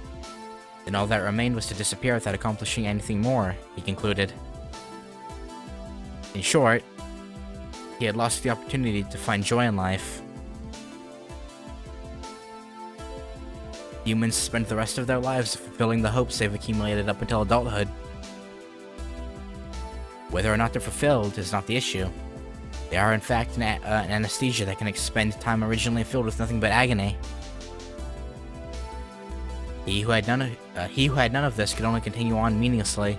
then all that remained was to disappear without accomplishing anything more, he concluded. In short, he had lost the opportunity to find joy in life. Humans spend the rest of their lives fulfilling the hopes they've accumulated up until adulthood. Whether or not they're fulfilled is not the issue. They are in fact an anesthesia that can expend time originally filled with nothing but agony. He who had none of this could only continue on meaninglessly.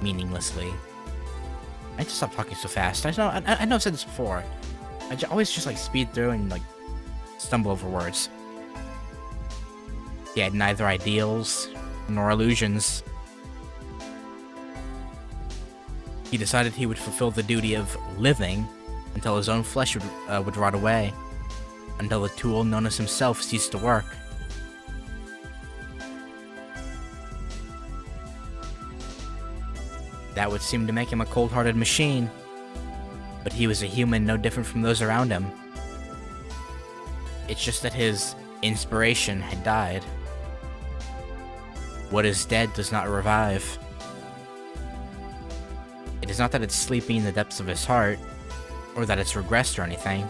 I need to stop talking so fast. I know I've said this before. I always just like speed through and like stumble over words. He had neither ideals nor illusions. He decided he would fulfill the duty of living until his own flesh would rot away, until the tool known as himself ceased to work. That would seem to make him a cold-hearted machine, but he was a human no different from those around him. It's just that his inspiration had died. What is dead does not revive. It is not that it's sleeping in the depths of his heart, or that it's regressed or anything.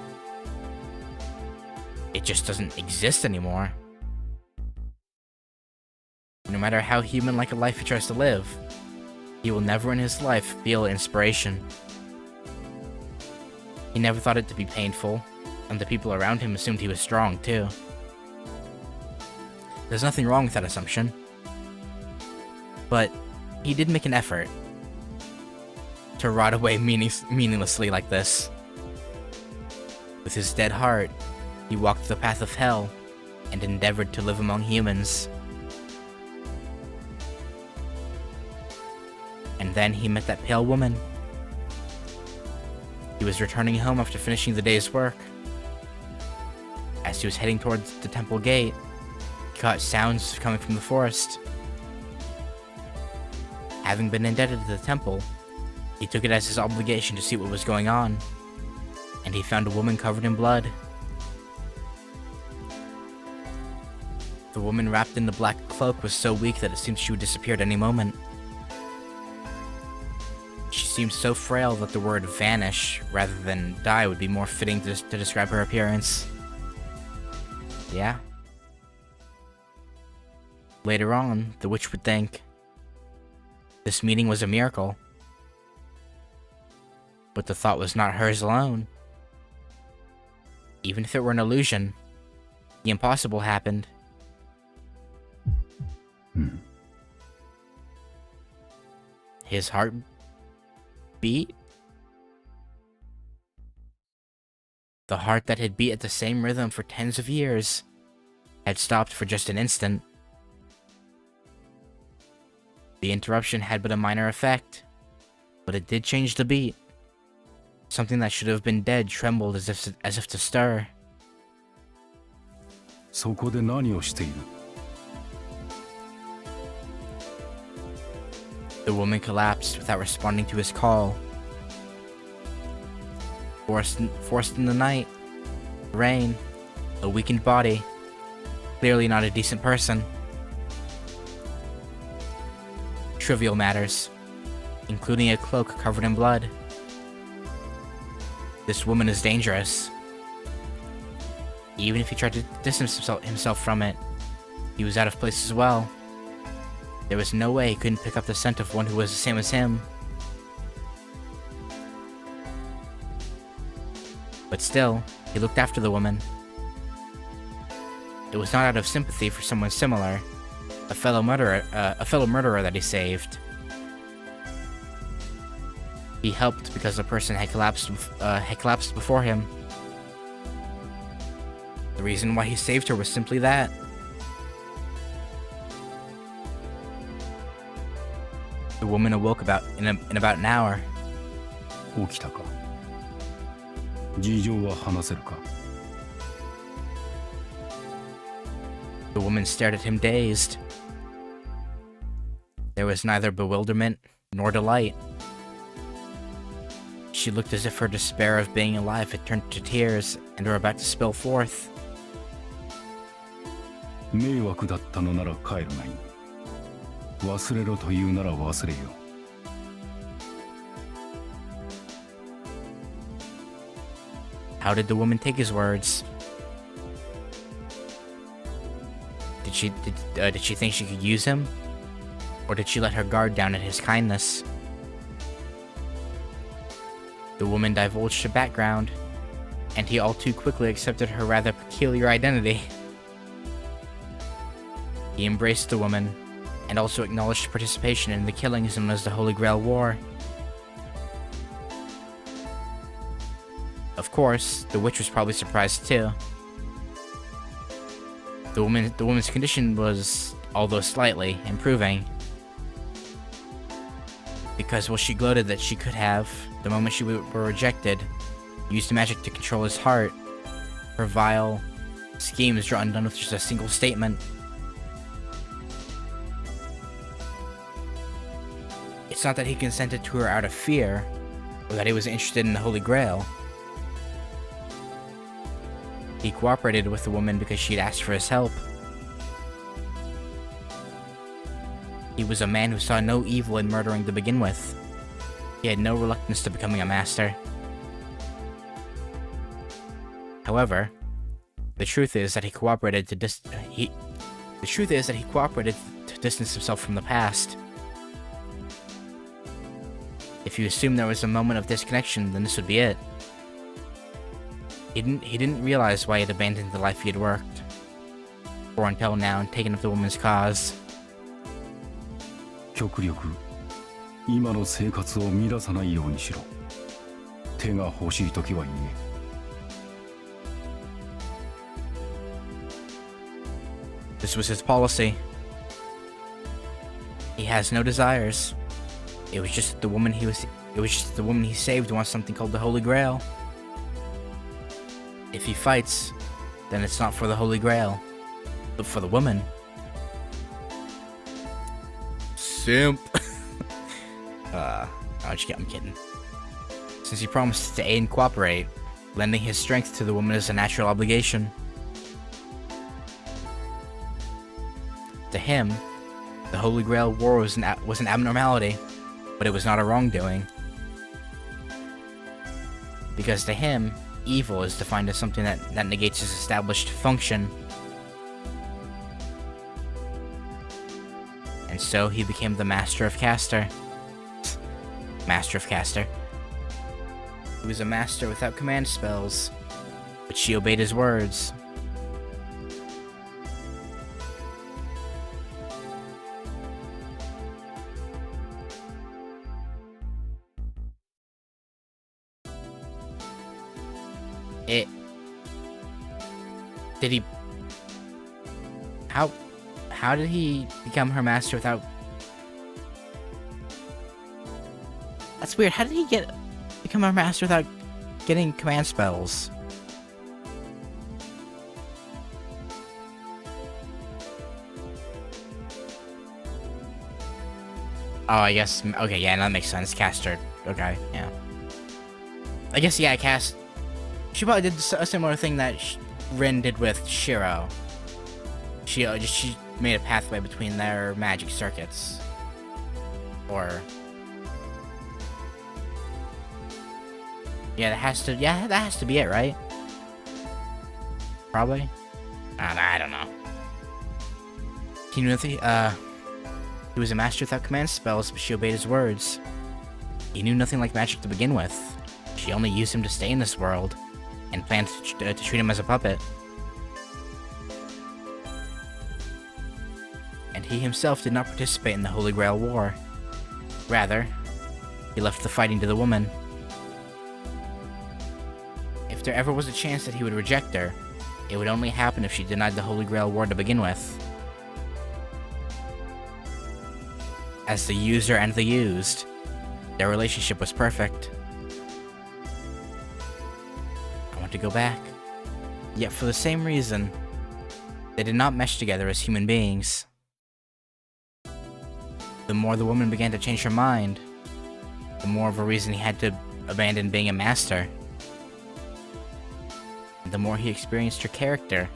It just doesn't exist anymore. No matter how human-like a life he tries to live, he will never in his life feel inspiration. He never thought it to be painful, And the people around him assumed he was strong, too. There's nothing wrong with that assumption. But he did make an effort to rot away meaninglessly like this. With his dead heart, he walked the path of hell and endeavored to live among humans. And then he met that pale woman. He was returning home after finishing the day's work. As he was heading towards the temple gate, he caught sounds coming from the forest. Having been indebted to the temple, he took it as his obligation to see what was going on, and he found a woman covered in blood. The woman wrapped in the black cloak was so weak that it seemed she would disappear at any moment. She seemed so frail that the word vanish rather than die would be more fitting to describe her appearance. Yeah. Later on, the witch would think this meeting was a miracle. But the thought was not hers alone. Even if it were an illusion, the impossible happened. His heart beat? The heart that had beat at the same rhythm for tens of years had stopped for just an instant. The interruption had but a minor effect, but it did change the beat. Something that should have been dead trembled as if to stir. そこで何をしている? The woman collapsed without responding to his call. Forced in the night, rain, a weakened body, clearly not a decent person. Trivial matters, including a cloak covered in blood. This woman is dangerous. Even if he tried to distance himself from it, he was out of place as well. There was no way he couldn't pick up the scent of one who was the same as him. But still, he looked after the woman. It was not out of sympathy for someone similar, a fellow murderer that he saved. He helped because the person had collapsed before him. The reason why he saved her was simply that. The woman awoke in about an hour. 起きたか? 事情は話せるか? The woman stared at him dazed. There was neither bewilderment nor delight. She looked as if her despair of being alive had turned to tears and were about to spill forth. 迷惑だったのなら帰るがいい。忘れろと言うなら忘れよ。How did the woman take his words? Did she think she could use him? Or did she let her guard down at his kindness? The woman divulged her background, and he all too quickly accepted her rather peculiar identity. He embraced the woman, and also acknowledged participation in the killings known as the Holy Grail War. Of course, the witch was probably surprised too. The woman's condition was, although slightly, improving. Because while she gloated that she could have, the moment she were rejected, used magic to control his heart, her vile schemes were undone with just a single statement. It's not that he consented to her out of fear, or that he was interested in the Holy Grail. He cooperated with the woman because she had asked for his help. He was a man who saw no evil in murdering to begin with. He had no reluctance to becoming a master. However, the truth is that he cooperated to distance himself from the past. If you assume there was a moment of disconnection, then this would be it. He didn't realize why he had abandoned the life he had worked for until now and taken up the woman's cause. 極力今の生活を乱さないようにしろ。手が欲しい時は言え。 This was his policy. He has no desires. It was just the woman he saved wants something called the Holy Grail. If he fights, then it's not for the Holy Grail, but for the woman. Simp. I'm kidding. Since he promised to aid and cooperate, lending his strength to the woman is a natural obligation. To him, the Holy Grail War was an abnormality, but it was not a wrongdoing. Because to him, evil is defined as something that negates his established function. And so he became the Master of Caster. Master of Caster. He was a master without command spells, but she obeyed his words. How did he become her master without... That's weird. How did he become her master without getting command spells? Oh, I guess... Okay, yeah, that makes sense. Caster. Okay, yeah. I guess, yeah, she probably did a similar thing that Rin did with Shiro. She made a pathway between their magic circuits. Or... Yeah, that has to be it, right? Probably? I don't know. He knew nothing, he was a master without command spells, but she obeyed his words. He knew nothing like magic to begin with. She only used him to stay in this world, and planned to treat him as a puppet. And he himself did not participate in the Holy Grail War. Rather, he left the fighting to the woman. If there ever was a chance that he would reject her, it would only happen if she denied the Holy Grail War to begin with. As the user and the used, their relationship was perfect. I want to go back. Yet for the same reason, they did not mesh together as human beings. The more the woman began to change her mind, the more of a reason he had to abandon being a master. And the more he experienced her character,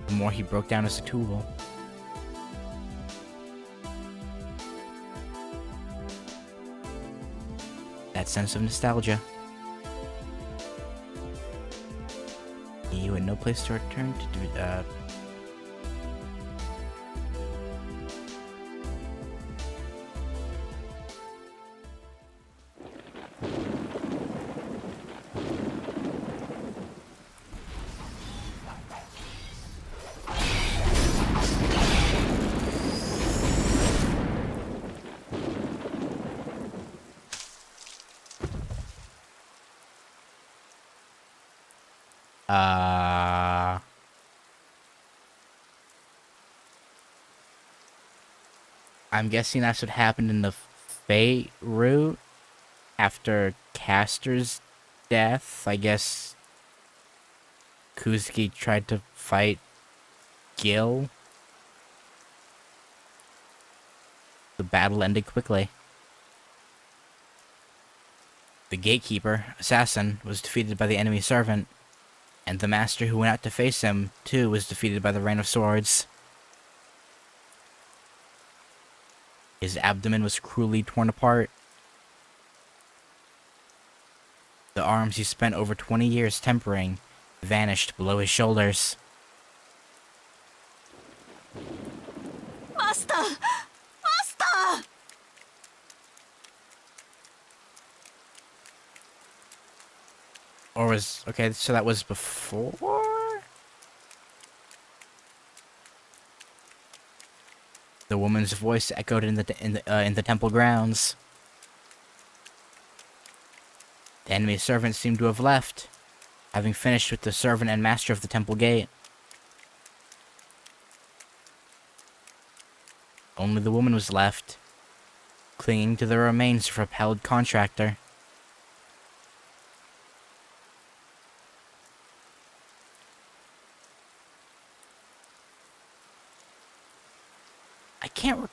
the more he broke down as a tool. That sense of nostalgia. You had no place to return to do I'm guessing that's what happened in the Fate route after Caster's death. I guess Kuzuki tried to fight Gil. The battle ended quickly. The gatekeeper, assassin, was defeated by the enemy servant, and the master who went out to face him, too, was defeated by the Rain of Swords. His abdomen was cruelly torn apart. The arms he spent over 20 years tempering vanished below his shoulders. Master! Master! Or was... Okay, so that was before? The woman's voice echoed in the temple grounds. The enemy servant seemed to have left, having finished with the servant and master of the temple gate. Only the woman was left, clinging to the remains of her repelled contractor. I can't...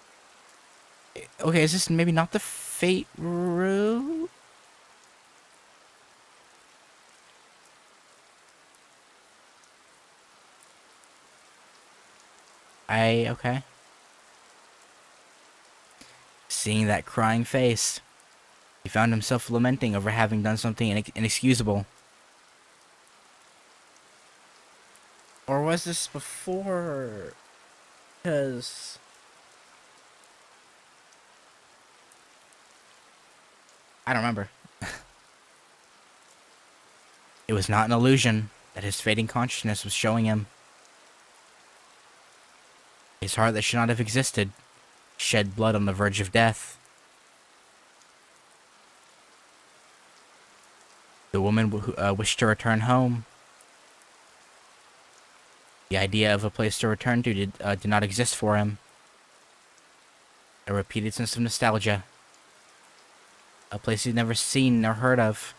Okay, is this maybe not the Fate route? Okay. Seeing that crying face, he found himself lamenting over having done something inexcusable. Or was this before? Because... I don't remember. It was not an illusion that his fading consciousness was showing him. His heart that should not have existed shed blood on the verge of death. The woman wished to return home. The idea of a place to return to did not exist for him. A repeated sense of nostalgia. A place he'd never seen nor heard of.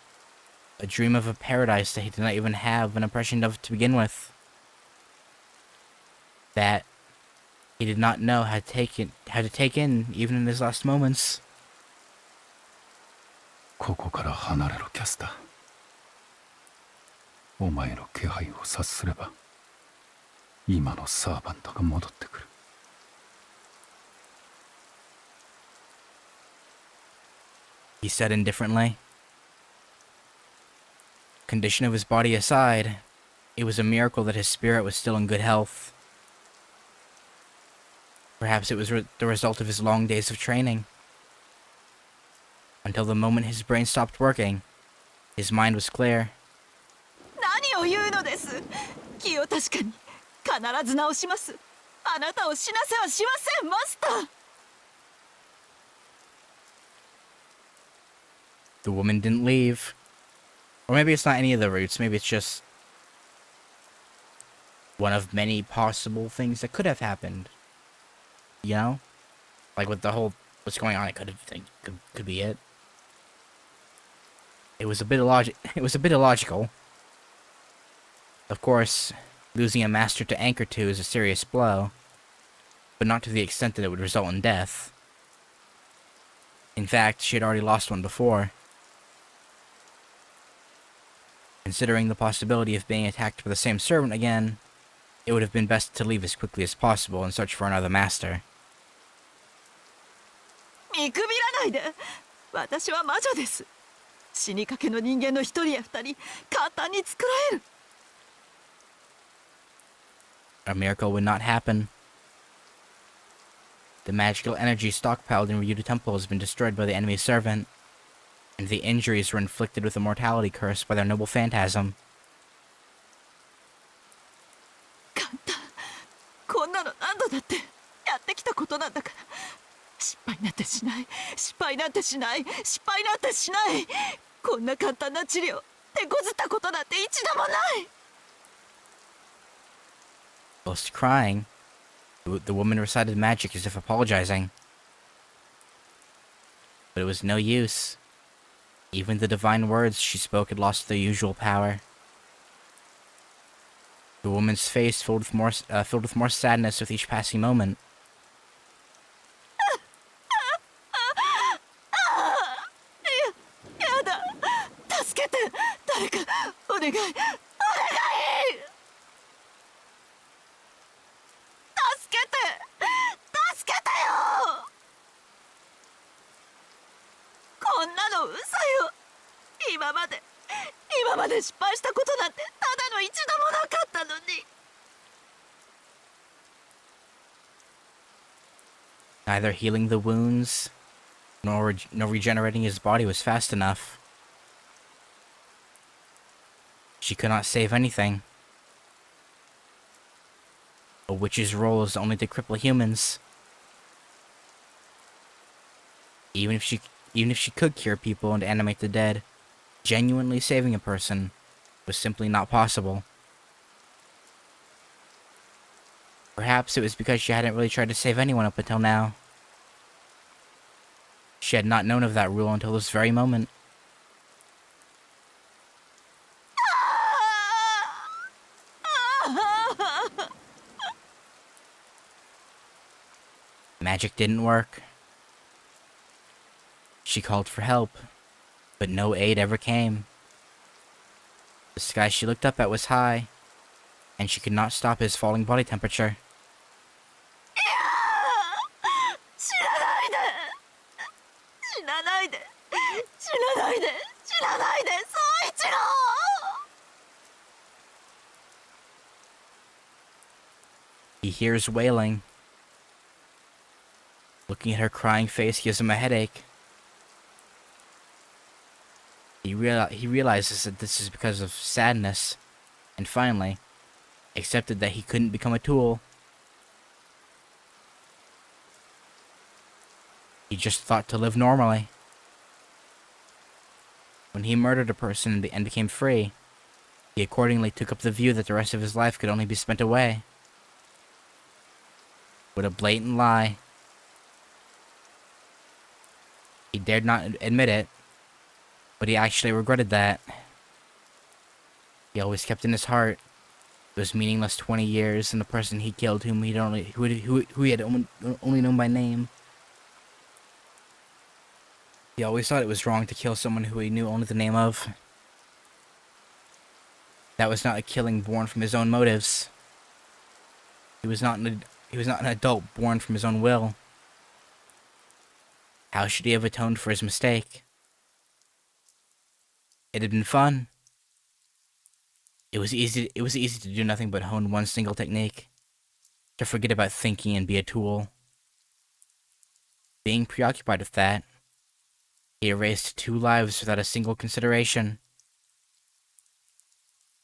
A dream of a paradise that he did not even have an impression of to begin with. That he did not know how to take in, even in his last moments. ここから離れろ、キャスター。お前の気配を察すれば、今のサーバントが戻ってくる。He said indifferently. Condition of his body aside, it was a miracle that his spirit was still in good health. Perhaps it was the result of his long days of training. Until the moment his brain stopped working, his mind was clear. 何を言うのです。気を確かに必ず直します。あなたを死なせはしません、マスター。The woman didn't leave. Or maybe it's not any of the routes, maybe it's just one of many possible things that could have happened. You know? Like with the whole what's going on, it could be it. It was a bit illogical. Of course, losing a master to anchor to is a serious blow, but not to the extent that it would result in death. In fact, she had already lost one before. Considering the possibility of being attacked by the same servant again, it would have been best to leave as quickly as possible and search for another master. 見くびらないで。私は魔女です。死にかけの人間の一人や二人、簡単に作られる。A miracle would not happen. The magical energy stockpiled in Ryuta Temple has been destroyed by the enemy servant, and the injuries were inflicted with a mortality curse by their noble phantasm. 簡単。こんなの何度だってやってきたことなんだから。失敗なんてしない。失敗なんてしない。失敗なんてしない。こんな簡単な治療、手こずったことなんて一度もない。Whilst crying, the woman recited magic as if apologizing. But it was no use. Even the divine words she spoke had lost their usual power. The woman's face filled with more sadness with each passing moment. やだ。助けて。誰かお願い。お願い。助けて。助けてよ。こんなの嘘よ。今まで失敗したことなんてただの一度もなかったのに。Neither healing the wounds, nor regenerating his body was fast enough. She could not save anything. A witch's role is only to cripple humans. Even if she could cure people and animate the dead, genuinely saving a person was simply not possible. Perhaps it was because she hadn't really tried to save anyone up until now. She had not known of that rule until this very moment. Magic didn't work. She called for help, but no aid ever came. The sky she looked up at was high, and she could not stop his falling body temperature. He hears wailing. Looking at her crying face gives him a headache. He realizes that this is because of sadness, and finally, accepted that he couldn't become a tool. He just thought to live normally. When he murdered a person and became free, he accordingly took up the view that the rest of his life could only be spent away. With a blatant lie. He dared not admit it, but he actually regretted that. He always kept in his heart those meaningless 20 years and the person he killed who he had only known by name. He always thought it was wrong to kill someone who he knew only the name of. That was not a killing born from his own motives. He was not an adult born from his own will. How should he have atoned for his mistake? It had been fun. It was easy to do nothing but hone one single technique. To forget about thinking and be a tool. Being preoccupied with that, he erased 2 lives without a single consideration.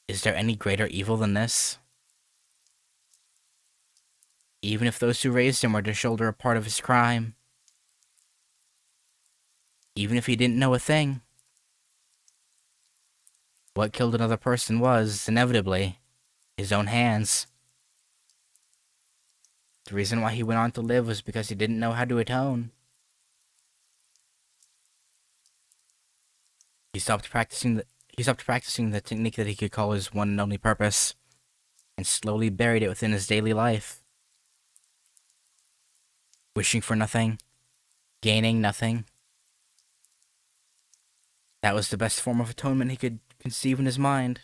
Is there any greater evil than this? Even if those who raised him were to shoulder a part of his crime. Even if he didn't know a thing. What killed another person was, inevitably, his own hands. The reason why he went on to live was because he didn't know how to atone. He stopped practicing the technique that he could call his one and only purpose, and slowly buried it within his daily life. Wishing for nothing, gaining nothing. That was the best form of atonement he could conceive in his mind.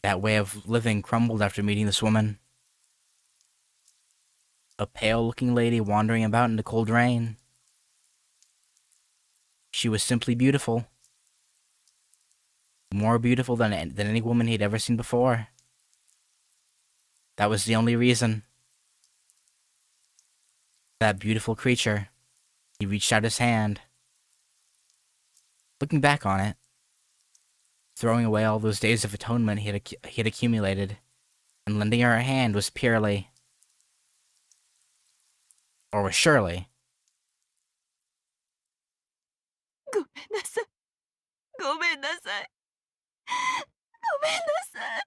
That way of living crumbled after meeting this woman. A pale-looking lady wandering about in the cold rain. She was simply beautiful. More beautiful than any woman he'd ever seen before. That was the only reason. That beautiful creature. He reached out his hand. Looking back on it, throwing away all those days of atonement he had accumulated, and lending her a hand was purely, or was surely, ごめんなさい。ごめんなさい。ごめんなさい。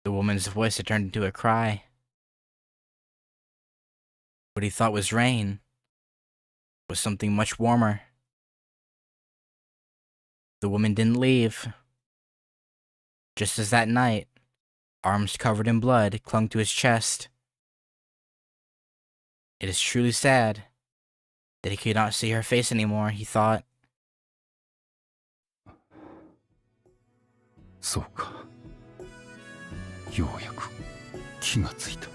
the woman's voice had turned into a cry. What he thought was rain was something much warmer. The woman didn't leave. Just as that night, arms covered in blood clung to his chest. It is truly sad that he could not see her face anymore, he thought. そうか。ようやく気がついた。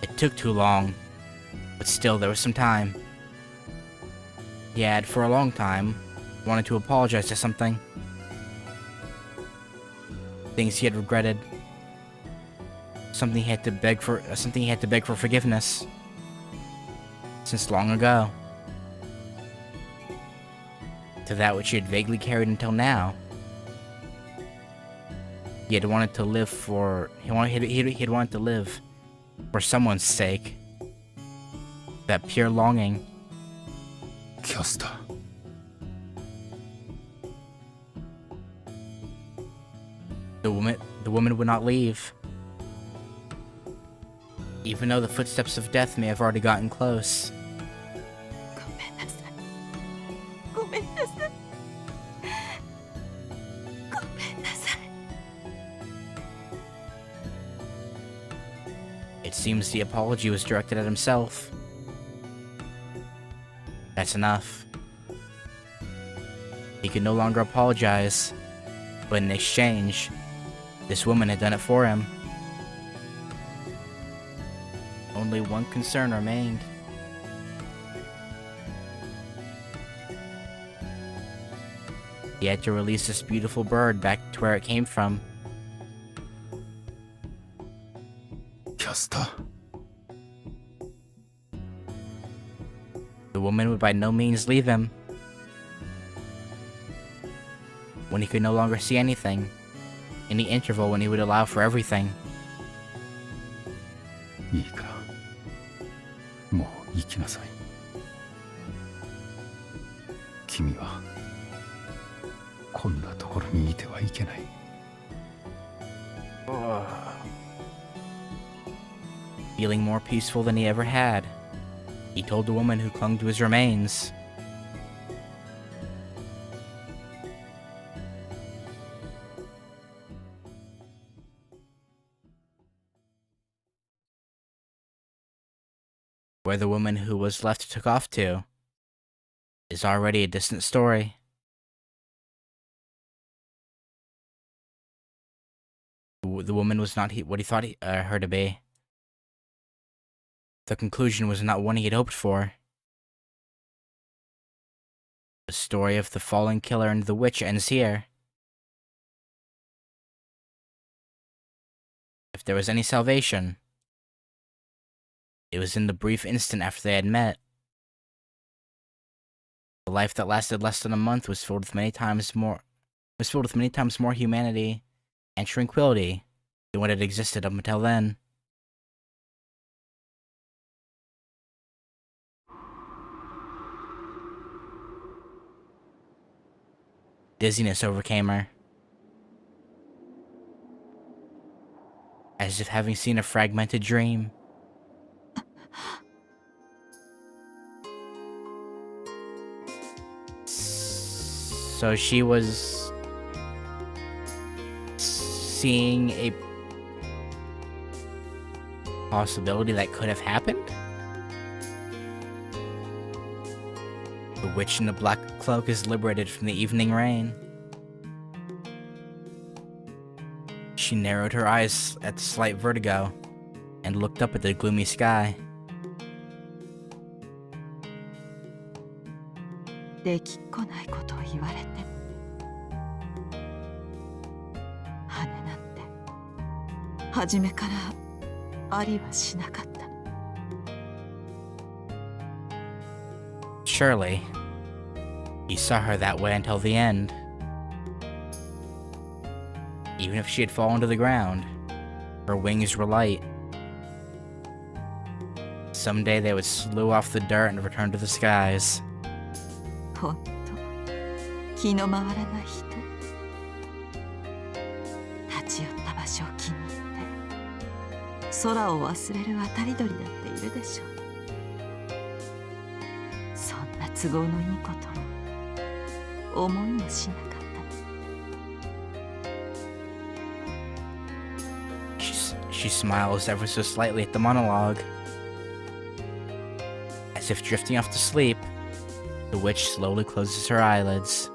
It took too long, but still there was some time. He had, for a long time, wanted to apologize to something. Things he had regretted. something he had to beg for forgiveness since long ago. To that which he had vaguely carried until now. He had wanted to live for someone's sake. That pure longing. キャスター The woman would not leave. Even though the footsteps of death may have already gotten close. ごめんなさい。ごめんなさい。ごめんなさい。 It seems the apology was directed at himself. That's enough. He could no longer apologize, but in exchange, this woman had done it for him. Only one concern remained. He had to release this beautiful bird back to where it came from. キャスター The woman would by no means leave him. When he could no longer see anything, in the interval when he would allow for everything. いいかもう行きなさい君はこんなところにいてはいけない Feeling more peaceful than he ever had, he told the woman who clung to his remains. Where the woman who was left took off to is already a distant story. The woman was not what he thought her to be. The conclusion was not one he had hoped for. The story of the fallen killer and the witch ends here. If there was any salvation, it was in the brief instant after they had met. The life that lasted less than a month was filled with many times more humanity and tranquility than what had existed up until then. Dizziness overcame her, as if having seen a fragmented dream. So she was seeing a possibility that could have happened? The witch in the black cloak is liberated from the evening rain. She narrowed her eyes at the slight vertigo and looked up at the gloomy sky. できっこないことを言われて羽なんて初めからありはしなかった。 Surely, he saw her that way until the end. Even if she had fallen to the ground, her wings were light. Someday they would slew off the dirt and return to the skies. ほんと気の回らない人。立ち寄った場所を気に入って空を忘れる渡り鳥だっているでしょう。そんな都合のいいことを思いもしなかった。 She smiles ever so slightly at the monologue. As if drifting off to sleep, the witch slowly closes her eyelids.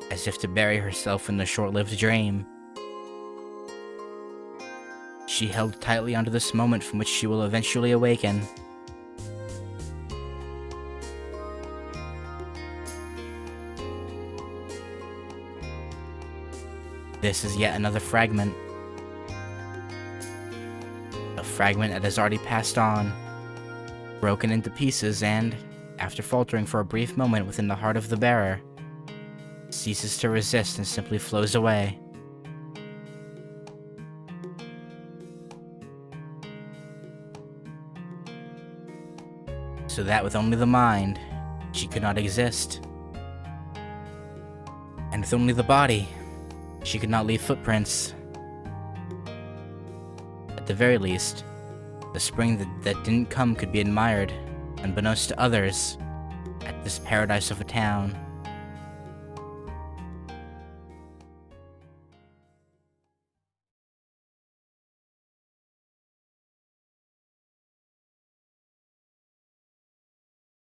As if to bury herself in the short-lived dream. She held tightly onto this moment from which she will eventually awaken. This is yet another fragment fragment that has already passed on, broken into pieces, and, after faltering for a brief moment within the heart of the bearer, ceases to resist and simply flows away. So that with only the mind, she could not exist. And with only the body, she could not leave footprints. At the very least, the spring that didn't come could be admired, unbeknownst to others, at this paradise of a town.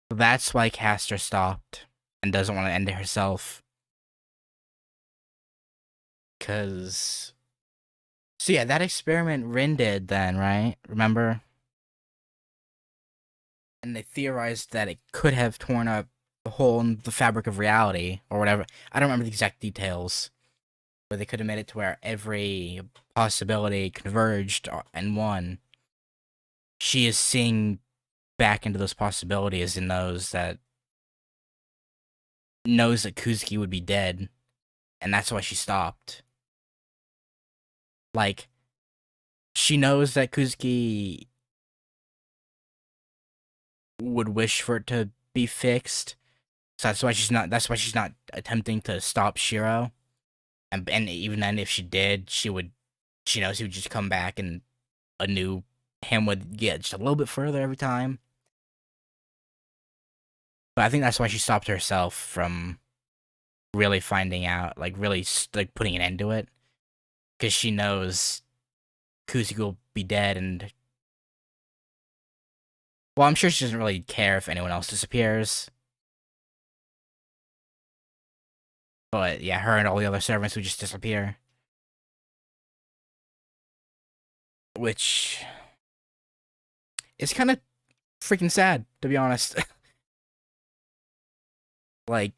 That's why Castor stopped and doesn't want to end it herself. So yeah, that experiment Rin did then, right? Remember? And they theorized that it could have torn up the hole in the fabric of reality, or whatever. I don't remember the exact details. But they could have made it to where every possibility converged and won. She is seeing back into those possibilities and knows that Kuzuki would be dead. And that's why she stopped. Like, she knows that Kuzuki would wish for it to be fixed. So that's why she's not attempting to stop Shiro. And even then, if she did, she knows he would just come back and a new him would get just a little bit further every time. But I think that's why she stopped herself from really finding out, like really like putting an end to it. Because she knows Kuzuki will be dead and... Well, I'm sure she doesn't really care if anyone else disappears. But yeah, her and all the other servants would just disappear. Which is kind of freaking sad, to be honest. Like,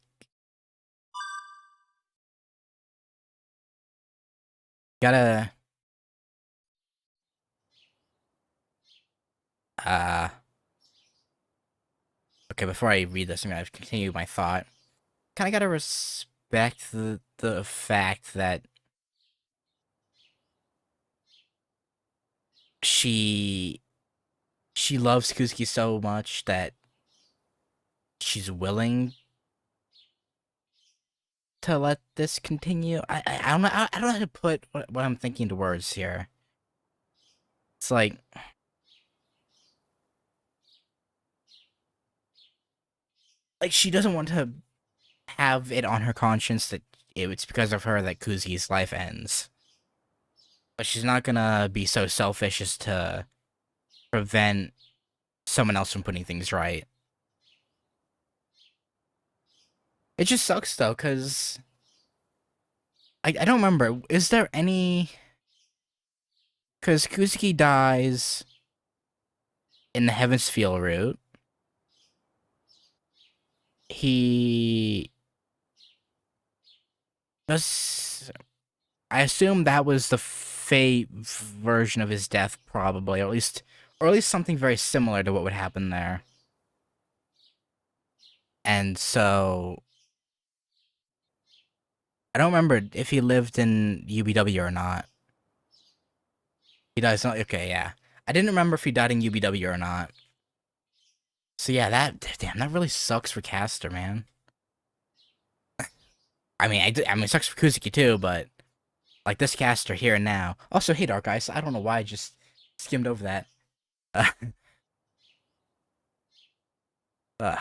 gotta... Okay, before I read this, I'm gonna continue my thought. Kinda gotta respect the fact that she loves Kuzuki so much that she's willing to let this continue. I don't know. I don't know how to put what I'm thinking into words here. It's like she doesn't want to have it on her conscience that it's because of her that Kuzuki's life ends. But she's not gonna be so selfish as to prevent someone else from putting things right. It just sucks though, because I don't remember. Is there any... Because Kuzuki dies in the Heaven's Feel route. He does... I assume that was the Fate version of his death, probably, or at least something very similar to what would happen there. And so I don't remember if he lived in UBW or not. He dies. Okay, yeah. I didn't remember if he died in UBW or not. So yeah, that really sucks for Castor, man. I mean, it sucks for Kuzuki too, but like this Castor here and now. Also, hey, Dark Ice. I don't know why I just skimmed over that. Uh,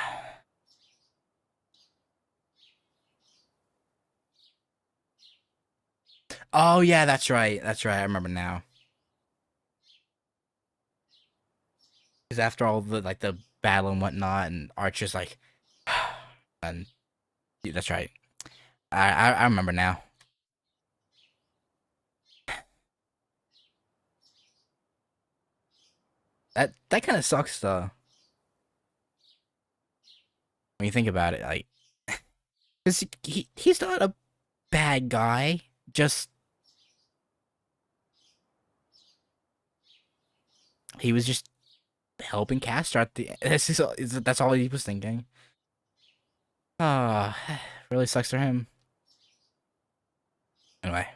oh yeah, that's right. That's right. I remember now. Because after all the battle and whatnot, and Archer's like, and yeah, that's right. I remember now. That kind of sucks though. When you think about it, like, because he's not a bad guy. Just he was just helping Castor at the. That's all he was thinking. Ah, really sucks for him. Anyway,